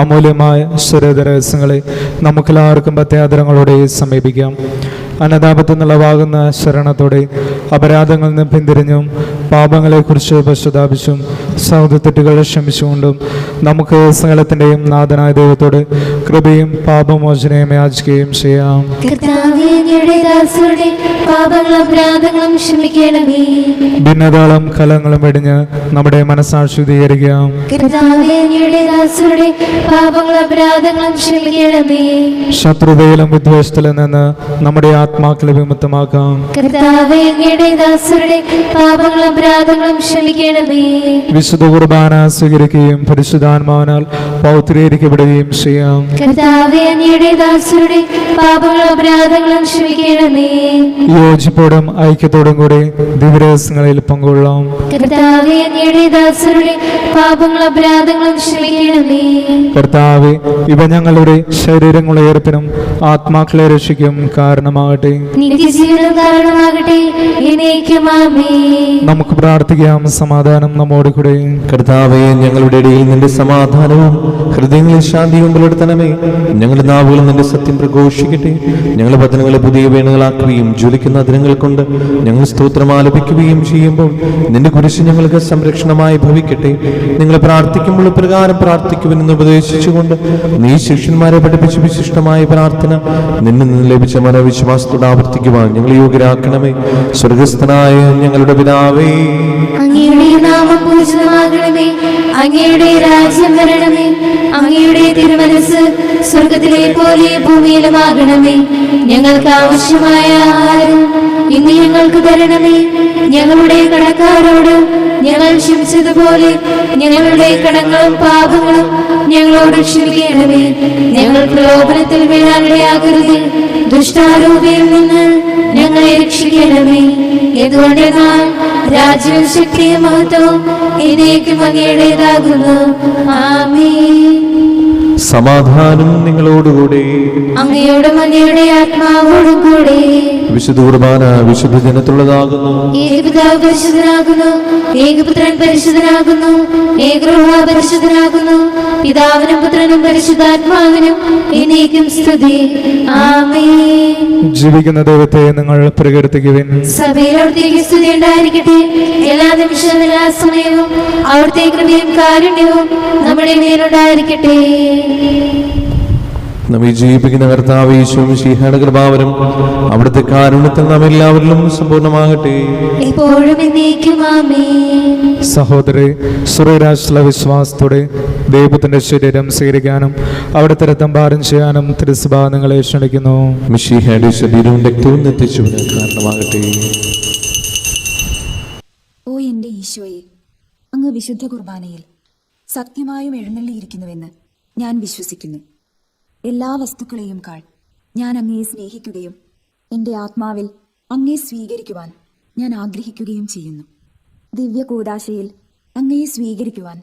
അമൂല്യമായ സ്വരത രഹസ്യങ്ങളെ നമുക്കെല്ലാവർക്കും ഭക്ത്യാദരങ്ങളോടെ സമീപിക്കാം. അനതാപത്തുനിന്നുള്ളവാകുന്ന ശരണത്തോടെ അപരാധങ്ങളിൽ നിന്ന് പിന്തിരിഞ്ഞും പാപങ്ങളെക്കുറിച്ച് പശ്ചാത്താപിച്ചും സൗദത്തെറ്റുകൾ ക്ഷമിച്ചുകൊണ്ടും നമുക്ക് സകലത്തിൻ്റെയും നാഥനായ ദൈവത്തോട് കൃപയും പാപമോചനയും യാചിക്കുകയും ചെയ്യാം. കർത്താവേ, അങ്ങയുടെ ദാസരുടെ പാപങ്ങളും അപരാധങ്ങളും ക്ഷമിക്കണമേ. ഭിന്നതകളും കലങ്ങളും വെടിഞ്ഞ് നമ്മുടെ മനസ്സാക്ഷി ശുദ്ധീകരിക്കാം. കർത്താവേ, അങ്ങയുടെ ദാസരുടെ പാപങ്ങളും അപരാധങ്ങളും ക്ഷമിക്കണമേ. ശത്രുതയിലും വിദ്വേഷത്തിലും നിന്ന് നമ്മുടെ ആത്മാക്കളെ വിമുക്തമാക്കാം. കർത്താവേ, അങ്ങയുടെ ദാസരുടെ പാപങ്ങളും അപരാധങ്ങളും ക്ഷമിക്കണമേ. വിശുദ്ധ കുർബാന സ്വീകരിക്കുകയും പരിശുദ്ധാത്മാവിനാൽ പൗത്രീകരിക്കപ്പെടുകയും ചെയ്യാം. കർത്താവേ, അങ്ങയുടെ ദാസരുടെ പാപങ്ങളും അപരാധങ്ങളും ക്ഷമിക്കണമേ. യോജിപ്പോടും ഐക്യത്തോടും കൂടി ദിവ്യരഹസ്യങ്ങളിൽ പങ്കുകൊള്ളാം. കർത്താവേ, അങ്ങയുടെ ദാസരുടെ പാപങ്ങളും അപരാധങ്ങളും ക്ഷമിക്കണമേ. കർത്താവേ, ഇവ ഞങ്ങളുടെ ശരീരങ്ങളെ ഏർപ്പിനും ആത്മാക്കളെ രക്ഷിക്കും കാരണമാകട്ടെ. നിത്യജീവനം കാരണമാകട്ടെ. എന്നേക്കും ആമേൻ. നമുക്ക് പ്രാർത്ഥിക്കാം. സമാധാനം നമ്മോട് കൂടെ. കർത്താവേ, ഞങ്ങളുടെ ഇടയിൽ നിന്റെ സമാധാനവും ഹൃദയങ്ങളിൽ ശാന്തിയും പുലർത്തണമേ. ഞങ്ങളുടെ നാവുകൾ നിന്റെ സത്യം പ്രഘോഷിക്കട്ടെ. ഞങ്ങളുടെ വചനങ്ങളെ പുതിയ വേണുകളാക്കുകയും ജ്വലിക്കുന്ന ദിനങ്ങൾ കൊണ്ട് ഞങ്ങൾ സ്തോത്രം ആലപിക്കുകയും ചെയ്യുമ്പോൾ നിന്റെ കുരിശ് ഞങ്ങൾക്ക് സംരക്ഷണമായി ഭവിക്കട്ടെ. നിങ്ങൾ പ്രാർത്ഥിക്കുമ്പോൾ പ്രകാരം പ്രാർത്ഥിക്കുമെന്ന് ഉപദേശിച്ചുകൊണ്ട് നീ ശിഷ്യന്മാരെ പഠിപ്പിച്ച വിശിഷ്ടമായ പ്രാർത്ഥന നിന്നിൽ നിന്ന് ലഭിച്ച മനോവിശ്വാസത്തോടെ ആവർത്തിക്കുവാൻ ഞങ്ങൾ യോഗ്യരാക്കണമേ. സ്വർഗസ്ഥനായ ഞങ്ങളുടെ പിതാവേ, അങ്ങയുടെ നാമം പൂജിതമാകണമേ. അങ്ങയുടെ രാജ്യം വരണമേ. അങ്ങയുടെ തിരുമനസ് സ്വർഗത്തിലെ പോലെ ഭൂമിയിലുമാകണമേ. ഞങ്ങൾക്ക് ആവശ്യമായ ആഹാരം ഇന്ന് ഞങ്ങൾക്ക് തരണമേ. ഞങ്ങളുടെ കടക്കാരോട് ഞങ്ങൾ ക്ഷമിച്ചതുപോലെ ഞങ്ങളുടെ കടങ്ങളും പാപങ്ങളും ഞങ്ങളോട് ക്ഷമിക്കണമേ. ഞങ്ങൾ പ്രലോഭനത്തിൽ വീഴാനിടയാകരുത്. ദുഷ്ടാരൂപിയിൽ നിന്ന് ഞങ്ങളെ രക്ഷിക്കണമേ. എന്തുകൊണ്ടെന്നാൽ രാജ്യവും ശക്തിയും മഹത്വവും എന്നേക്കും അങ്ങയുടേതാകുന്നു. ആമേൻ. സമാധാനം നിങ്ങളോടുകൂടെ. അങ്ങയോടും അങ്ങയുടെ ആത്മാവോടും കൂടെ. വിശുദ്ധ കുർബാന വിശുദ്ധ ജനത്തുള്ളതാകുന്നു. ഏകപിതാവ് പരിശുദ്ധനാകുന്നു. ഏകപുത്രൻ പരിശുദ്ധനാകുന്നു. ഏകരൂഹ പരിശുദ്ധനാകുന്നു. പിതാവിനും പുത്രനും പരിശുദ്ധാത്മാവിനും എന്നേക്കും സ്തുതി. ആമേൻ. ജീവിക്കുന്ന ദൈവത്തെ നിങ്ങൾ പ്രകീർത്തിക്കുവിൻ. സഭയിൽ അവിടുത്തേക്ക് സ്തുതി ഉണ്ടായിരിക്കട്ടെ. എല്ലാ നിമിഷവും എല്ലാ സമയവും അവിടുത്തെ കൃപയും കാരുണ്യവും നമ്മുടെ മേലുണ്ടായിരിക്കട്ടെ. നമ്മെ ജീവിപ്പിക്കുന്ന കർത്താവ് യേശുവും ശീഹായുടെ കൃപാവരും അവിടുത്തെ കാരുണ്യത്തിൽ നാം എല്ലാവരിലും സമ്പൂർണ്ണമാകട്ടെ. എപ്പോഴും എന്നേക്കും ആമേൻ. സഹോദരി, സ്വർഗ്ഗരാജ്യത്തിലെ വിശ്വാസത്തോടെ ദൈവത്തിന്റെ ശരീരം സ്വീകരിക്കാനും അവിടുത്തെ രക്തം പാനം ചെയ്യാനും തിരുസഭ നിങ്ങളെ ക്ഷണിക്കുന്നു. മിശിഹായുടെ ശരീരവും രക്തവും എത്തിച്ചുവിന് കാരണമാകട്ടെ. ഓ എൻ്റെ ഈശോയെ, അങ്ങ് വിശുദ്ധ കുർബാനയിൽ സത്യമായും എഴുന്നള്ളിയിരിക്കുന്നുവെന്ന് ഞാൻ വിശ്വസിക്കുന്നു. എല്ലാ വസ്തുക്കളെയും കാൾ ഞാൻ അങ്ങയെ സ്നേഹിക്കുകയും എൻ്റെ ആത്മാവിൽ അങ്ങയെ സ്വീകരിക്കുവാൻ ഞാൻ ആഗ്രഹിക്കുകയും ചെയ്യുന്നു. ദിവ്യ കൂദാശയിൽ അങ്ങയെ സ്വീകരിക്കുവാൻ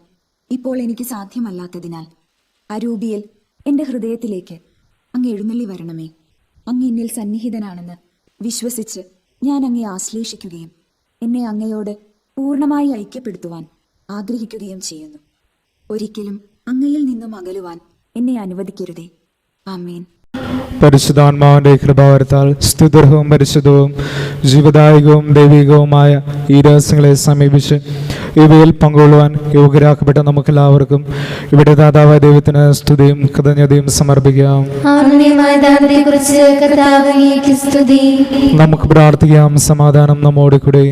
ഇപ്പോൾ എനിക്ക് സാധ്യമല്ലാത്തതിനാൽ അരൂപിയിൽ എൻ്റെ ഹൃദയത്തിലേക്ക് അങ്ങ് എഴുന്നള്ളി വരണമേ. അങ്ങ് എന്നിൽ സന്നിഹിതനാണെന്ന് വിശ്വസിച്ച് ഞാൻ അങ്ങയെ ആശ്ലേഷിക്കുകയും എന്നെ അങ്ങയോട് പൂർണ്ണമായി ഐക്യപ്പെടുത്തുവാൻ ആഗ്രഹിക്കുകയും ചെയ്യുന്നു. ഒരിക്കലും അങ്ങയിൽ നിന്നും അകലുവാൻ എന്നെ അനുവദിക്കരുതേ. ആമേൻ. പരിശുദ്ധാത്മാവിന്റെ കൃപാവരത്താൽ സ്തുത്യർഹവും പരിശുദ്ധവും ജീവദായകവും ദൈവികവുമായ ഈ രഹസ്യങ്ങളെ സമീപിച്ച് ഇവയിൽ പങ്കുകൊള്ളുവാൻ യോഗ്യരാക്കപ്പെട്ട നമുക്കെല്ലാവർക്കും ഇവിടെ ദാതാവായ ദൈവത്തിന് സ്തുതിയും കൃതജ്ഞതയും സമർപ്പിക്കാം. നമുക്ക് പ്രാർത്ഥിക്കാം. സമാധാനം നമ്മോട് കൂടെ.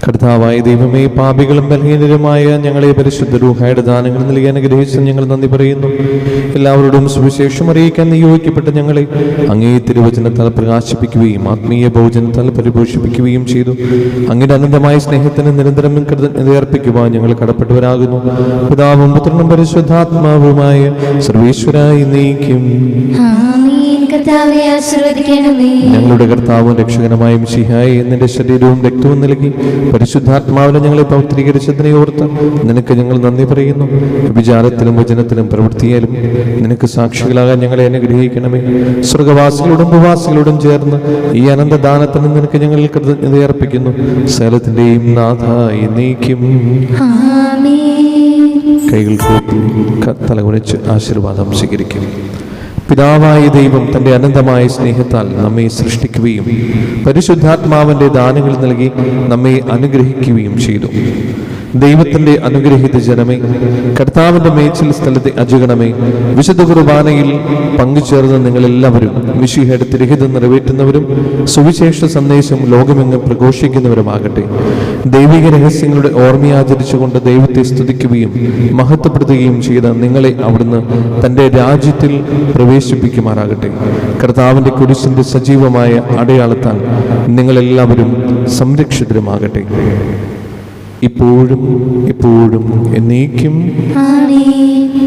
കർത്താവായ ദൈവമേ, പാപികളും ബലഹീനരുമായ ഞങ്ങളെ പരിശുദ്ധ റൂഹായുടെ ദാനങ്ങൾ നൽകി അനുഗ്രഹിച്ച് ഞങ്ങൾ നന്ദി പറയുന്നു. എല്ലാവരോടും സുവിശേഷം അറിയിക്കാൻ നിയോഗിക്കപ്പെട്ട ഞങ്ങളെ അങ്ങേ തിരുവചനത്താൽ പ്രകാശിപ്പിക്കുകയും ആത്മീയ ഭോജനത്താൽ പരിപോഷിപ്പിക്കുകയും ചെയ്തു. അങ്ങയുടെ അനന്തമായ സ്നേഹത്തിന് നിരന്തരം കൃതജ്ഞതയർപ്പിക്കുവാൻ ഞങ്ങൾ കടപ്പെട്ടവരാകുന്നു. പിതാവും പുത്രനും പരിശുദ്ധാത്മാവുമായ സർവേശ്വരായി നീക്കും. ഞങ്ങളുടെ കർത്താവും രക്ഷകനുമായ മിശിഹായി നിന്റെ ശരീരവും രക്തവും നൽകി പരിശുദ്ധാത്മാവിനെ ഞങ്ങളെ പൗത്രീകരിച്ചതിനെ ഓർത്ത് നിനക്ക് ഞങ്ങൾ നന്ദി പറയുന്നു. വിചാരത്തിലും വചനത്തിലും പ്രവൃത്തിയാലും നിനക്ക് സാക്ഷികളാകാൻ ഞങ്ങളെ അനുഗ്രഹിക്കണമേ. സ്വർഗവാസികളോടും ഭൂവാസികളോടും ചേർന്ന് ഈ അനന്തദാനത്തിന് നിനക്ക് ഞങ്ങൾ കൃതജ്ഞതയർപ്പിക്കുന്നു. സകലത്തിന്റെയും നാഥ എന്നേക്കും. കൈകൾ കൂപ്പി തലകുനിച്ച് ആശീർവാദം സ്വീകരിക്കും. പിതാവായ ദൈവം തൻ്റെ അനന്തമായ സ്നേഹത്താൽ നമ്മെ സൃഷ്ടിക്കുകയും പരിശുദ്ധാത്മാവിൻ്റെ ദാനങ്ങൾ നൽകി നമ്മെ അനുഗ്രഹിക്കുകയും ചെയ്തു. ദൈവത്തിൻ്റെ അനുഗ്രഹിത ജനമേ, കർത്താവിൻ്റെ മേച്ചിൽ സ്ഥലത്തെ അജുഗണമേ, വിശുദ്ധ കുർബാനയിൽ പങ്കുചേർന്ന് നിങ്ങളെല്ലാവരും മിശിഹയുടെ തിരുഹിതം നിറവേറ്റുന്നവരും സുവിശേഷ സന്ദേശം ലോകമെങ്ങും പ്രഘോഷിക്കുന്നവരുമാകട്ടെ. ദൈവിക രഹസ്യങ്ങളുടെ ഓർമ്മയാചരിച്ചുകൊണ്ട് ദൈവത്തെ സ്തുതിക്കുകയും മഹത്വപ്പെടുത്തുകയും ചെയ്ത നിങ്ങളെ അവിടുന്ന് തൻ്റെ രാജ്യത്തിൽ പ്രവേശിപ്പിക്കുമാറാകട്ടെ. കർത്താവിൻ്റെ കുരിശിൻ്റെ സജീവമായ അടയാളത്താൽ നിങ്ങളെല്ലാവരും സംരക്ഷിതരുമാകട്ടെ. ഇപ്പോഴും എപ്പോഴും എന്നേക്കും.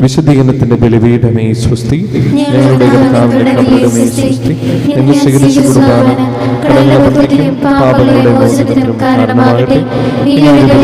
വിശുദ്ധീകരണത്തിന്റെ ബലിപീഠമേ സ്വസ്തി. ഞങ്ങളുടെ കർത്താവിന്റെ കബറിടമേ സ്വസ്തി. ഞങ്ങൾ സ്വീകരിച്ച കുർബാന കടങ്ങളുടെ പ്രവൃത്തിക്കും പാപങ്ങളുടെ മോചനത്തിനും കാരണമാകട്ടെ. ഇനി ഞങ്ങളുടെ